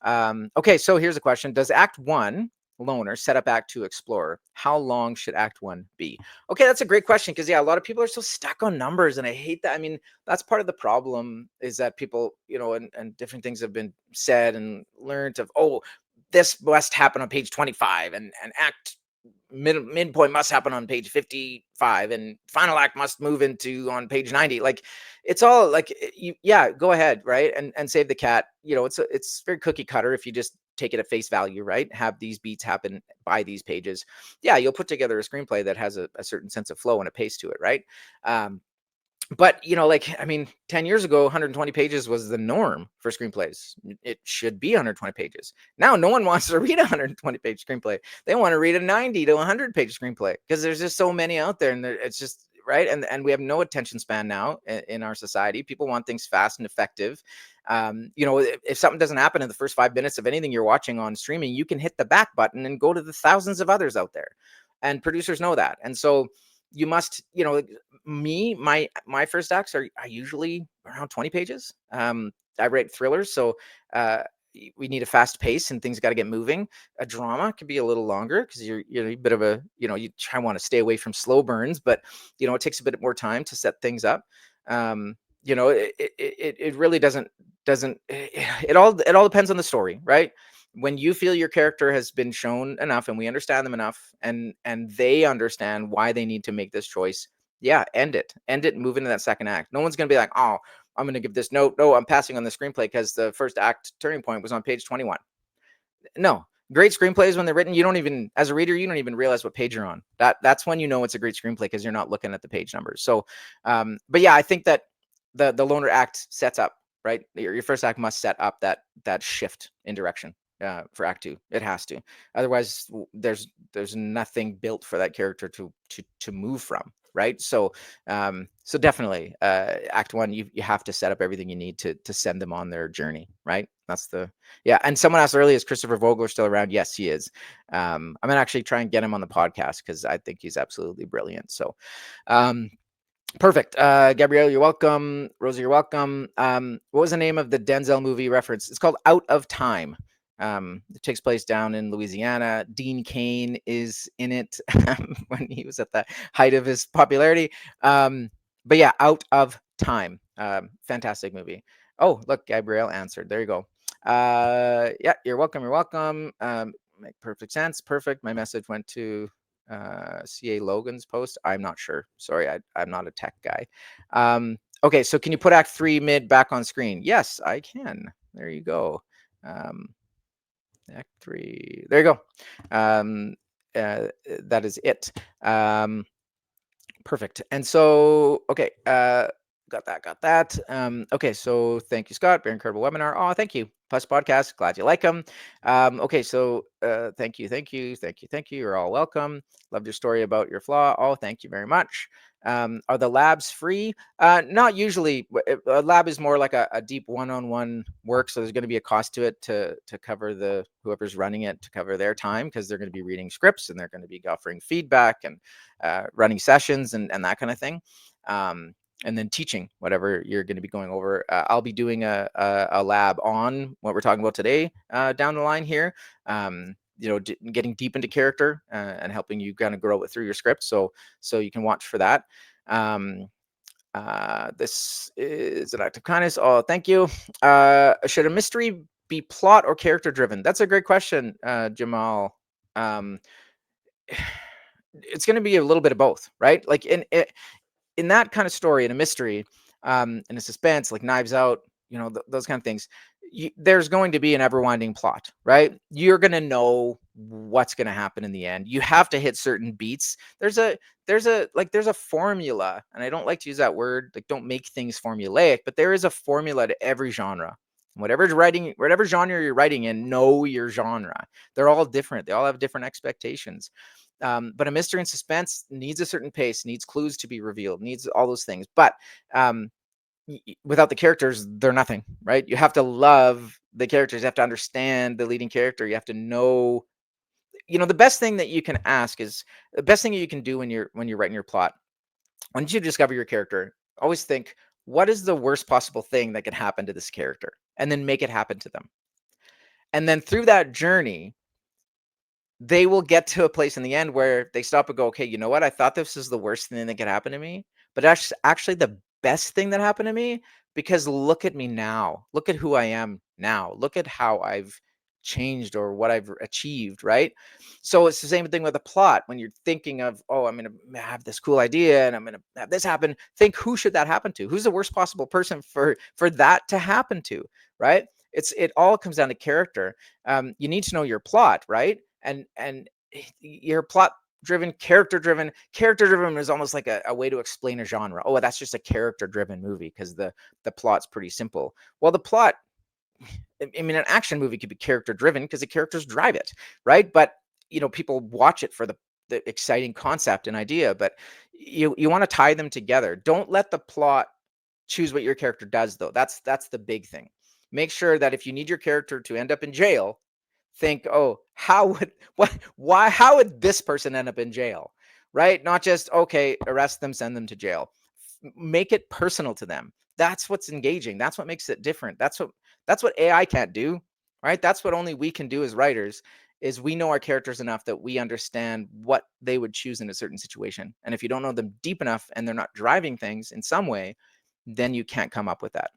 Okay, so here's a question: does Act One, loner, set up Act Two, explorer? How long should Act One be? Okay, that's a great question, because yeah, a lot of people are so stuck on numbers, and I hate that. I mean, that's part of the problem, is that people, and different things have been said and learned of, oh, this must happen on page 25, and act midpoint must happen on page 55, and final act must move into on page 90. Like, it's all like, yeah, go ahead, right, and save the cat. It's very cookie cutter if you just take it at face value, right? Have these beats happen by these pages. Yeah, you'll put together a screenplay that has a certain sense of flow and a pace to it, right? But like, I mean, 10 years ago, 120 pages was the norm for screenplays. It should be 120 pages. Now no one wants to read a 120 page screenplay. They want to read a 90 to 100 page screenplay, because there's just so many out there, and it's just right. And we have no attention span now in our society. People want things fast and effective. If something doesn't happen in the first 5 minutes of anything you're watching on streaming, you can hit the back button and go to the thousands of others out there, and producers know that. And so you must, you know, my first acts are usually around 20 pages. I write thrillers, so uh, we need a fast pace and things got to get moving. A drama can be a little longer because you're a bit of a, you know, you try want to stay away from slow burns, but you know, it takes a bit more time to set things up. Um, you know, it really doesn't it all depends on the story, right? When you feel your character has been shown enough and we understand them enough, and they understand why they need to make this choice, yeah, end it and move into that second act. No one's going to be like, oh, I'm going to give this note, no, I'm passing on the screenplay because the first act turning point was on page 21. No, great screenplays, when they're written, you don't even, as a reader, you don't even realize what page you're on. That's when you know it's a great screenplay, because you're not looking at the page numbers. So but yeah, I think that the loner act sets up, right? Your first act must set up that shift in direction for act two. It has to. Otherwise there's nothing built for that character to move from, right? So so definitely act one, you have to set up everything you need to send them on their journey, right? That's the, yeah. And someone asked earlier, is Christopher Vogler still around? Yes, he is. I'm gonna actually try and get him on the podcast because I think he's absolutely brilliant. So um perfect. Gabrielle, you're welcome. Rosie, you're welcome. What was the name of the Denzel movie reference? It's called Out of Time. It takes place down in Louisiana. Dean Cain is in it when he was at the height of his popularity. But yeah, Out of Time. Fantastic movie. Oh, look, Gabrielle answered. There you go. Yeah, you're welcome. You're welcome. Make perfect sense. Perfect. My message went to CA Logan's post. I'm not sure. Sorry, I'm not a tech guy. Okay, so can you put Act 3 mid back on screen? Yes, I can. There you go. Act 3. There you go. That is it. Perfect. And so, okay, got that. Okay, so thank you, Scott. Very incredible webinar. Oh, thank you. Plus podcast. Glad you like them. Okay, so thank you, thank you, thank you, thank you. You're all welcome. Loved your story about your flaw. Oh, thank you very much. Are the labs free? Not usually. A lab is more like a deep one-on-one work, so there's going to be a cost to it to cover the whoever's running it, to cover their time, because they're going to be reading scripts and they're going to be offering feedback and running sessions and that kind of thing. And then teaching whatever you're going to be going over. I'll be doing a lab on what we're talking about today down the line here. You know, getting deep into character and helping you kind of grow it through your script. So you can watch for that. This is an act of kindness. Oh, thank you. Should a mystery be plot or character driven? That's a great question, Jamal. It's going to be a little bit of both, right? Like in that kind of story, in a mystery, in a suspense, like Knives Out, you know, those kind of things, there's going to be an ever-winding plot, right? You're going to know what's going to happen in the end. You have to hit certain beats. There's a formula, and I don't like to use that word. Like, don't make things formulaic, but there is a formula to every genre. Whatever genre you're writing in, know your genre. They're all different. They all have different expectations. But a mystery and suspense needs a certain pace, needs clues to be revealed, needs all those things. But without the characters, they're nothing, right? You have to love the characters. You have to understand the leading character. You have to know, you know, the best thing that you can ask is the best thing that you can do when you're writing your plot. Once you discover your character, always think, what is the worst possible thing that could happen to this character? And then make it happen to them. And then through that journey, they will get to a place in the end where they stop and go, okay, you know what? I thought this was the worst thing that could happen to me, but actually the best thing that happened to me, because look at me now. Look at who I am now. Look at how I've changed or what I've achieved, right? So it's the same thing with a plot. When you're thinking of, oh, I'm going to have this cool idea and I'm going to have this happen, think, who should that happen to? Who's the worst possible person for that to happen to, right? It all comes down to character. You need to know your plot, right? And your plot driven, character driven is almost like a way to explain a genre. Oh, that's just a character driven movie because the plot's pretty simple. Well, the plot, I mean, an action movie could be character driven because the characters drive it, right? But you know, people watch it for the exciting concept and idea, but you want to tie them together. Don't let the plot choose what your character does, though. That's the big thing. Make sure that if you need your character to end up in jail, think, oh, how would this person end up in jail? right? Not just, okay, arrest them, send them to jail. Make it personal to them. That's what's engaging. That's what makes it different. That's what AI can't do, right? That's what only we can do as writers, is we know our characters enough that we understand what they would choose in a certain situation. And if you don't know them deep enough and they're not driving things in some way, then you can't come up with that.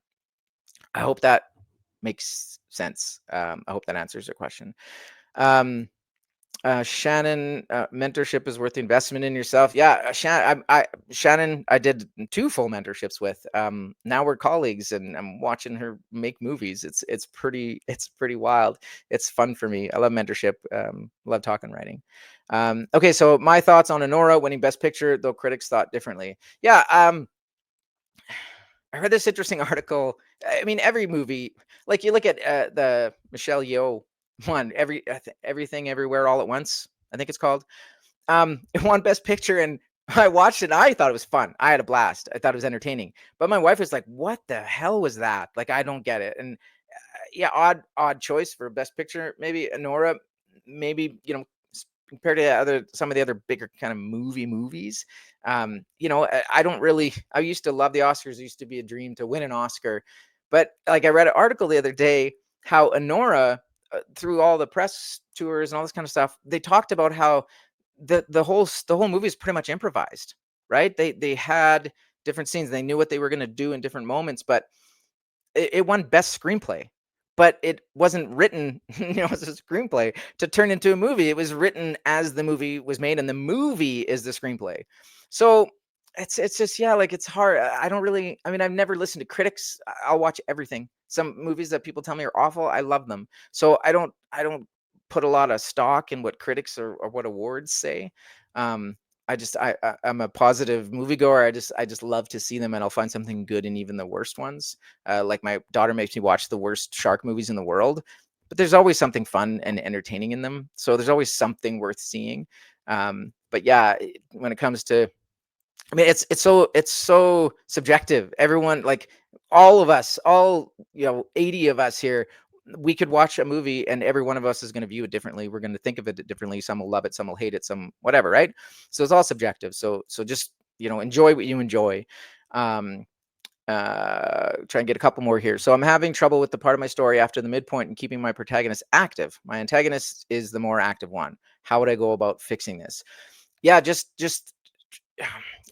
I hope that makes sense. I hope that answers your question. Um, Shannon, mentorship is worth the investment in yourself. Yeah, Shannon, I did 2 full mentorships with. Now we're colleagues, and I'm watching her make movies. It's pretty wild. It's fun for me. I love mentorship. Love talking writing. Okay, so my thoughts on Honora winning Best Picture, though critics thought differently. Yeah, I heard this interesting article. I mean, every movie, like you look at the Michelle Yeoh one, everything, everywhere, all at once. I think it's called. It won Best Picture, and I watched it. And I thought it was fun. I had a blast. I thought it was entertaining. But my wife was like, "What the hell was that? Like, I don't get it." And yeah, odd choice for Best Picture. Maybe Honora. Maybe compared to some of the other bigger kind of movies. I don't really. I used to love the Oscars. It used to be a dream to win an Oscar, but like I read an article the other day how Honora, through all the press tours and all this kind of stuff, they talked about how the whole movie is pretty much improvised, right? They had different scenes. They knew what they were going to do in different moments, but it won Best Screenplay, but it wasn't written, as a screenplay to turn into a movie. It was written as the movie was made, and the movie is the screenplay. So it's just, yeah, like it's hard. I don't really. I mean, I've never listened to critics. I'll watch everything. Some movies that people tell me are awful, I love them. So I don't put a lot of stock in what critics or what awards say. Um, I'm a positive moviegoer. I just love to see them, and I'll find something good in even the worst ones. Like my daughter makes me watch the worst shark movies in the world, but there's always something fun and entertaining in them. So there's always something worth seeing. But yeah, when it comes to, I mean, it's so subjective. Everyone, like all of us, all 80 of us here, we could watch a movie, and every one of us is going to view it differently. We're going to think of it differently. Some will love it, some will hate it, some whatever, right? So it's all subjective. So just enjoy what you enjoy. Um, Try and get a couple more here. So I'm having trouble with the part of my story after the midpoint and keeping my protagonist active. My antagonist is the more active one. How would I go about fixing this? Yeah, just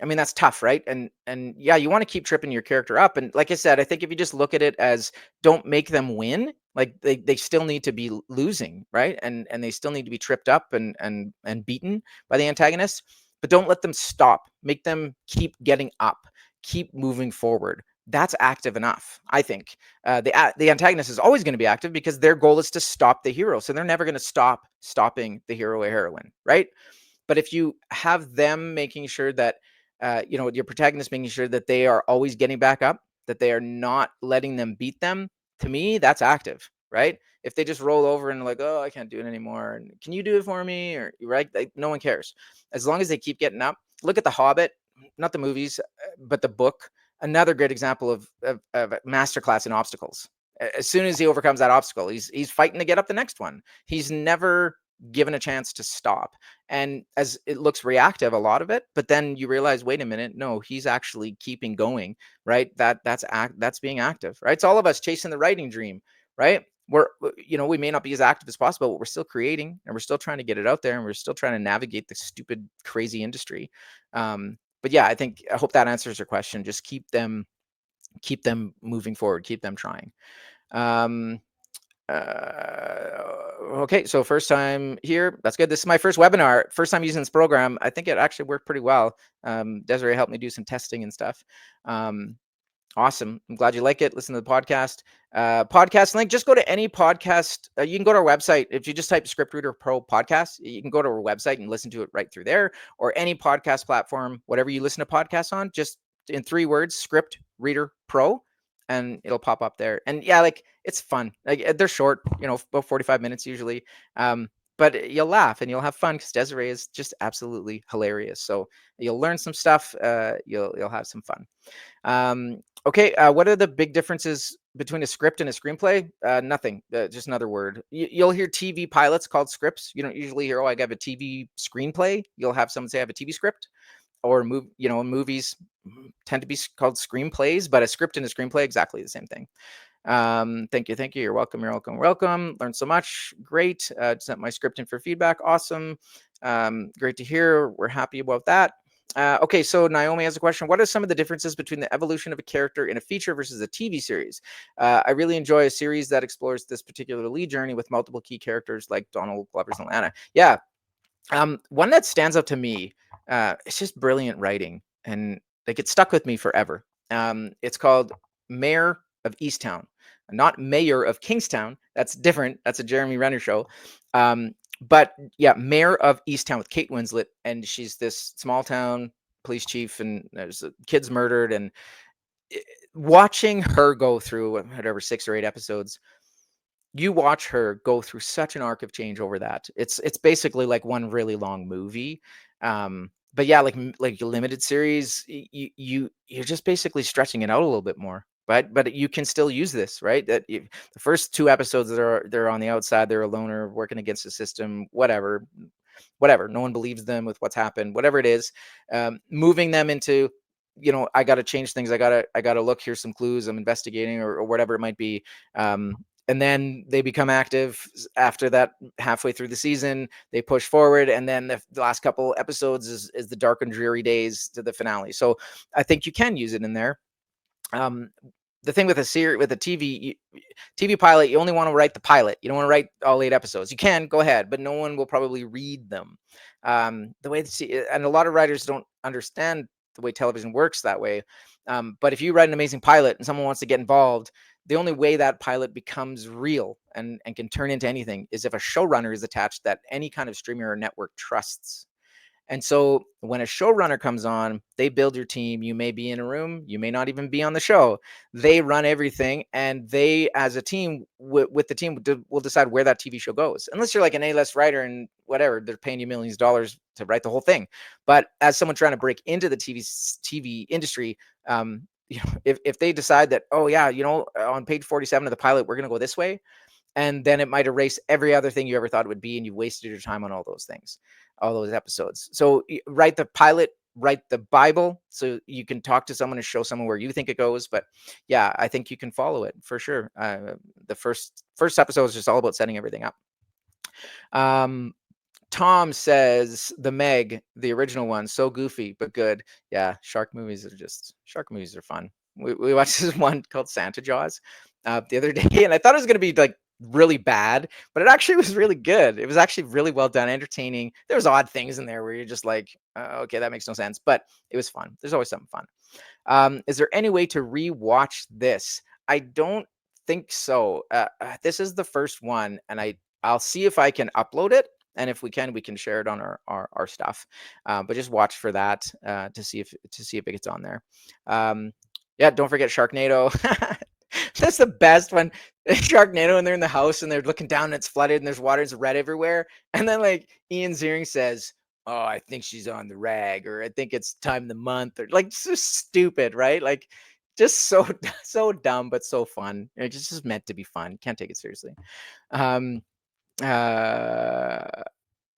I mean, that's tough, right? And yeah, you want to keep tripping your character up. And like I said, I think if you just look at it as, don't make them win, like they still need to be losing, right? And they still need to be tripped up and beaten by the antagonist, but don't let them stop. Make them keep getting up, keep moving forward. That's active enough, I think. The antagonist is always going to be active because their goal is to stop the hero, so they're never going to stop stopping the hero or heroine, right? But if you have them making sure that, your protagonist making sure that they are always getting back up, that they are not letting them beat them, to me, that's active, right? If they just roll over and like, oh, I can't do it anymore, and can you do it for me? Or right, like, no one cares. As long as they keep getting up. Look at The Hobbit, not the movies, but the book. Another great example of a masterclass in obstacles. As soon as he overcomes that obstacle, he's fighting to get up the next one. He's never given a chance to stop. And as it looks reactive, a lot of it, but then you realize, wait a minute, no, he's actually keeping going, right? That's being active, right? It's all of us chasing the writing dream, right? We may not be as active as possible, but we're still creating, and we're still trying to get it out there, and we're still trying to navigate the stupid, crazy industry. But yeah, I hope that answers your question. Just keep them moving forward, keep them trying. Um, okay, so first time here. That's good. This is my first webinar. First time using this program. I think it actually worked pretty well. Desiree helped me do some testing and stuff. Awesome. I'm glad you like it. Listen to the podcast. Podcast link. Just go to any podcast. You can go to our website. If you just type ScriptReader Pro podcast, you can go to our website and listen to it right through there, or any podcast platform, whatever you listen to podcasts on. Just in 3 words, Script Reader Pro, and it'll pop up there. And yeah, like, it's fun. Like, they're short, about 45 minutes usually. But you'll laugh and you'll have fun because Desiree is just absolutely hilarious. So you'll learn some stuff. You'll have some fun. Okay, what are the big differences between a script and a screenplay? Nothing. Just another word. You'll hear TV pilots called scripts. You don't usually hear, oh, I have a TV screenplay. You'll have someone say, I have a TV script. Or movies tend to be called screenplays, but a script and a screenplay, exactly the same thing. Thank you. You're welcome. Learned so much. Great. Sent my script in for feedback. Awesome. Great to hear. We're happy about that. Okay, so Naomi has a question. What are some of the differences between the evolution of a character in a feature versus a TV series? I really enjoy a series that explores this particular lead journey with multiple key characters like Donald Glover's Atlanta. Yeah, one that stands out to me, it's just brilliant writing, and like it stuck with me forever. It's called Mayor of Easttown, not Mayor of Kingstown. That's different. That's a Jeremy Renner show. But yeah, Mayor of Easttown with Kate Winslet, and she's this small town police chief, and there's kids murdered, and watching her go through whatever 6 or 8 episodes, you watch her go through such an arc of change over that. It's basically like one really long movie. But yeah, like limited series, you're just basically stretching it out a little bit more. But you can still use this, right? The first 2 episodes, they're on the outside, they're a loner working against the system, whatever. No one believes them with what's happened, whatever it is. Moving them into, I got to change things. I gotta look. Here's some clues. I'm investigating, or whatever it might be. And then they become active after that. Halfway through the season, they push forward, and then the last couple episodes is the dark and dreary days to the finale. So I think you can use it in there. The thing with with a TV pilot, you only want to write the pilot. You don't want to write all 8 episodes. You can go ahead, but no one will probably read them. The way and a lot of writers don't understand the way television works that way. But if you write an amazing pilot and someone wants to get involved, the only way that pilot becomes real and can turn into anything is if a showrunner is attached that any kind of streamer or network trusts. And so when a showrunner comes on, they build your team. You may be in a room, you may not even be on the show. They run everything, and they, as a team, with the team, will decide where that TV show goes. Unless you're like an A-list writer and whatever, they're paying you millions of dollars to write the whole thing. But as someone trying to break into the TV industry, if they decide that, oh yeah, on page 47 of the pilot, we're going to go this way, and then it might erase every other thing you ever thought it would be, and you wasted your time on all those things, all those episodes. So write the pilot, write the Bible, so you can talk to someone and show someone where you think it goes. But yeah, I think you can follow it for sure. The first episode is just all about setting everything up. Tom says the Meg, the original one, so goofy but good. Yeah, shark movies are fun. We watched this one called Santa Jaws the other day, and I thought it was going to be like really bad, but it actually was really good. It was actually really well done, entertaining. There was odd things in there where you're just like, okay, that makes no sense, but it was fun. There's always something fun. Is there any way to rewatch this? I don't think so. This is the first one, and I'll see if I can upload it. And if we can share it on our stuff. But just watch for that to see if it gets on there. Yeah, don't forget Sharknado. That's the best one. Sharknado, and they're in the house and they're looking down and it's flooded and there's water, it's red everywhere. And then like Ian Ziering says, "Oh, I think she's on the rag," or "I think it's time of the month," or like so stupid, right? Like just so dumb but so fun. It's just meant to be fun. Can't take it seriously. Um,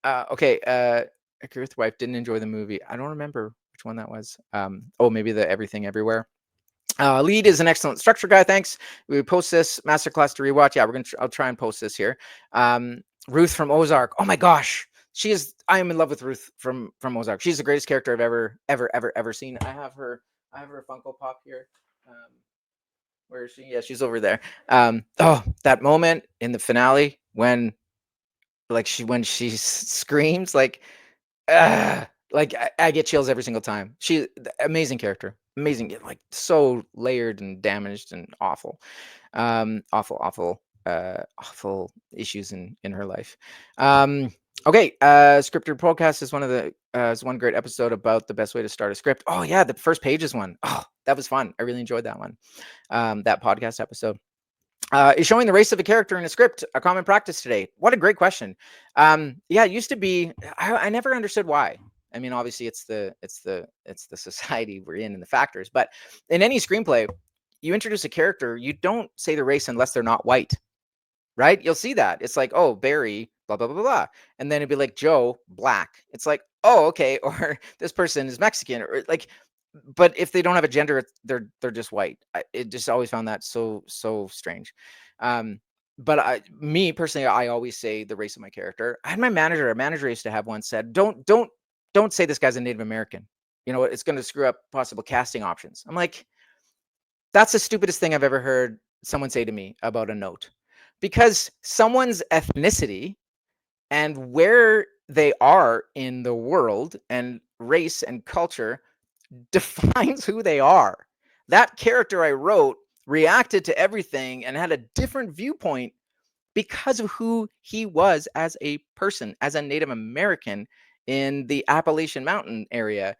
okay. Agree with wife. Didn't enjoy the movie. I don't remember which one that was. Oh, maybe the Everything Everywhere. Lead is an excellent structure guy. Thanks. We post this masterclass to rewatch. Yeah, I'll try and post this here. Ruth from Ozark. Oh my gosh, I am in love with Ruth from Ozark. She's the greatest character I've ever seen. I have her Funko Pop here. Where is she? Yeah, she's over there. That moment in the finale when she screams like I get chills every single time. Amazing character, amazing, like so layered and damaged and awful, awful issues in her life. Okay, scripted podcast is one great episode about the best way to start a script. Oh yeah, the first pages one. Oh, that was fun. I really enjoyed that one. That podcast episode. Is showing the race of a character in a script a common practice today? What a great question. Yeah, it used to be. I never understood why. I mean, obviously, it's the society we're in and the factors. But in any screenplay, you introduce a character, you don't say the race unless they're not white, right? You'll see that. It's like, oh, Barry, blah, blah, blah, blah. And then it'd be like Joe, black. It's like, oh, okay. Or this person is Mexican, or like, but if they don't have a gender, they're just white. It just always found that so strange. Um, but me personally, I always say the race of my character. I had a manager used to have once said, don't say this guy's a Native American. You know, it's going to screw up possible casting options. I'm like, that's the stupidest thing I've ever heard someone say to me about a note, because someone's ethnicity and where they are in the world and race and culture defines who they are. That character I wrote reacted to everything and had a different viewpoint because of who he was as a person, as a Native American in the Appalachian Mountain area,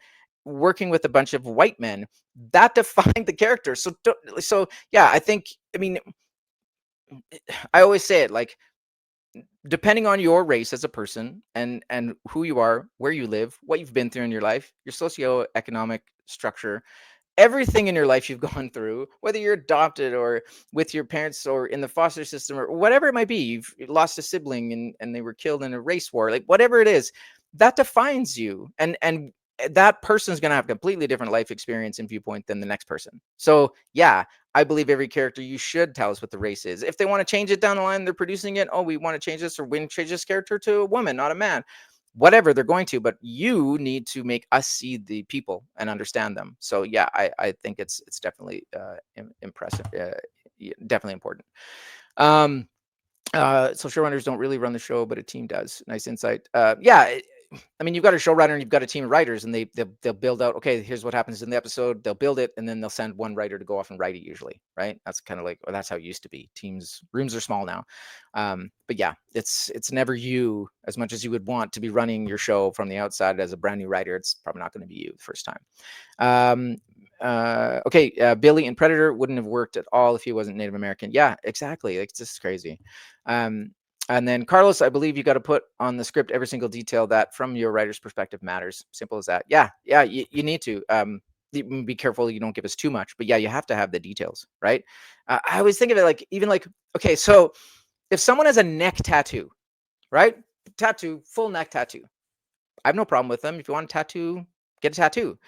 working with a bunch of white men. That defined the character. So yeah, I think, I mean, I always say it like, depending on your race as a person and who you are, where you live, what you've been through in your life, your socioeconomic structure, everything in your life you've gone through, whether you're adopted or with your parents or in the foster system or whatever it might be, you've lost a sibling and they were killed in a race war, like whatever it is, that defines you. And that person's going to have a completely different life experience and viewpoint than the next person. So yeah, I believe every character, you should tell us what the race is. If they want to change it down the line, they're producing it. Oh, we want to change this, or we want to change this character to a woman, not a man. Whatever they're going to, but you need to make us see the people and understand them. So yeah, I think it's definitely impressive, definitely important. Um, so showrunners don't really run the show, but a team does. Nice insight. Yeah, I mean, you've got a showrunner and you've got a team of writers, and they'll build out. Okay, here's what happens in the episode. They'll build it, and then they'll send one writer to go off and write it. Usually, right? That's kind of like, or that's how it used to be. Rooms are small now, but yeah, it's never you, as much as you would want to be running your show from the outside as a brand new writer. It's probably not going to be you the first time. Okay, Billy in Predator wouldn't have worked at all if he wasn't Native American. Yeah, exactly. Like, it's just crazy. And then Carlos, I believe you got to put on the script every single detail that from your writer's perspective matters. Simple as that. Yeah, you need to. Be careful you don't give us too much, but yeah, you have to have the details, right? I always think of it like, even like, okay, so if someone has a neck tattoo, right? Tattoo, full neck tattoo. I have no problem with them. If you want a tattoo, get a tattoo.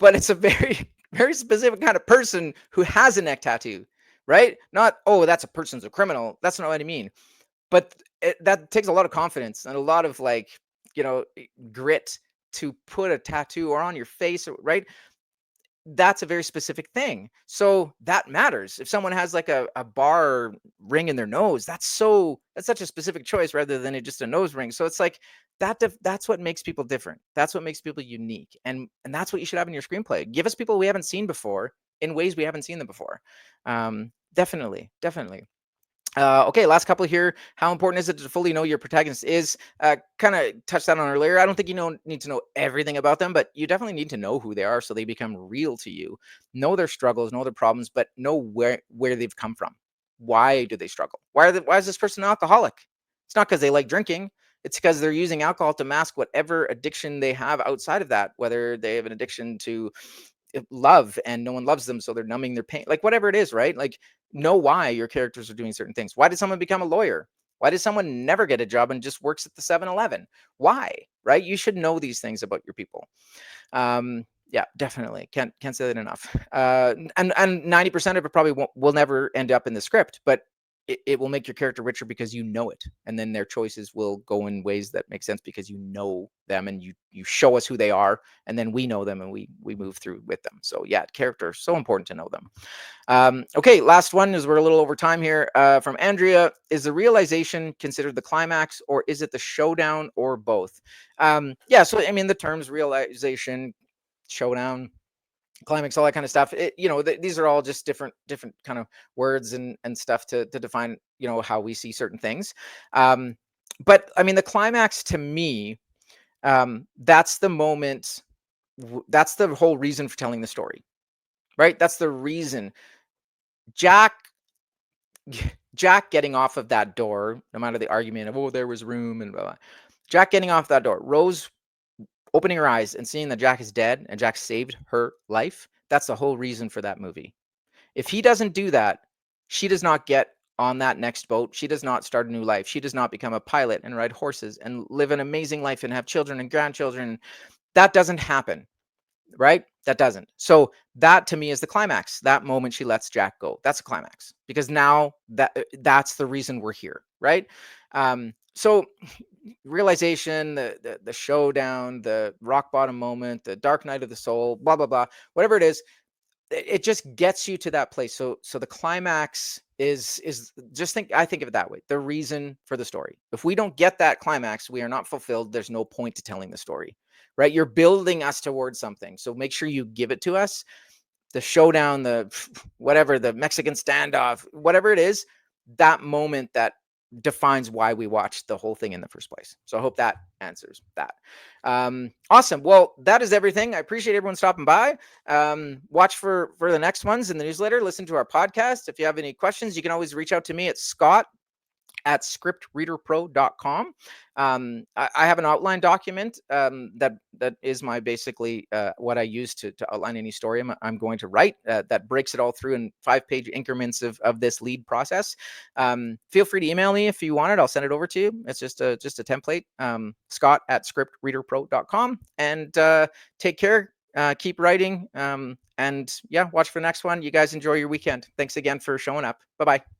But it's a very, very specific kind of person who has a neck tattoo, right? Not, oh, that's a person's a criminal. That's not what I mean. But that takes a lot of confidence and a lot of, like, grit to put a tattoo or on your face, right? That's a very specific thing. So that matters. If someone has like a bar ring in their nose, that's such a specific choice rather than just a nose ring. So it's like that's what makes people different. That's what makes people unique. And that's what you should have in your screenplay. Give us people we haven't seen before in ways we haven't seen them before. Definitely, definitely. Okay, last couple here. How important is it to fully know your protagonist? Is kind of touched that on earlier. I don't think you need to know everything about them, but you definitely need to know who they are so they become real to you. Know their struggles, know their problems, but know where they've come from. Why do they struggle? Why is this person an alcoholic? It's not because they like drinking. It's because they're using alcohol to mask whatever addiction they have outside of that. Whether they have an addiction to love and no one loves them, so they're numbing their pain, like whatever it is, right? Like, know why your characters are doing certain things. Why did someone become a lawyer? Why did someone never get a job and just works at the 7-Eleven? Why? Right? You should know these things about your people. Yeah, definitely can't say that enough. And 90% of it probably will never end up in the script, but it will make your character richer because you know it, and then their choices will go in ways that make sense because you know them and you show us who they are, and then we know them and we move through with them. So yeah, character, so important to know them. Okay, last one, is we're a little over time here. From Andrea: is the realization considered the climax, or is it the showdown, or both? Yeah, so I mean, the terms realization, showdown, climax, all that kind of stuff, these are all just different kind of words and stuff to define how we see certain things. But I mean, the climax to me, that's the moment, that's the whole reason for telling the story, right? That's the reason. Jack Jack getting off of that door, no matter the argument of, oh, there was room and blah, blah. Jack getting off that door, Rose opening her eyes and seeing that Jack is dead and Jack saved her life, that's the whole reason for that movie. If he doesn't do that, she does not get on that next boat. She does not start a new life. She does not become a pilot and ride horses and live an amazing life and have children and grandchildren. That doesn't happen, right? That doesn't. So that to me is the climax. That moment she lets Jack go. That's a climax because now that's the reason we're here, right? So realization, the showdown, the rock bottom moment, the dark night of the soul, blah blah blah, whatever it is, it just gets you to that place. So the climax is just I think of it that way. The reason for the story. If we don't get that climax, we are not fulfilled. There's no point to telling the story, right? You're building us towards something. So make sure you give it to us. The showdown, the whatever, the Mexican standoff, whatever it is, that moment that defines why we watched the whole thing in the first place. So I hope that answers that. Awesome. Well, that is everything. I appreciate everyone stopping by. Watch for the next ones in the newsletter. Listen to our podcast. If you have any questions, you can always reach out to me at scott@scriptreaderpro.com. I have an outline document that is my basically what I use to outline any story I'm going to write that breaks it all through in 5-page increments of this lead process. Feel free to email me if you want it. I'll send it over to you. It's just a template. Scott@scriptreaderpro.com. And take care. Keep writing. And yeah, watch for the next one. You guys enjoy your weekend. Thanks again for showing up. Bye-bye.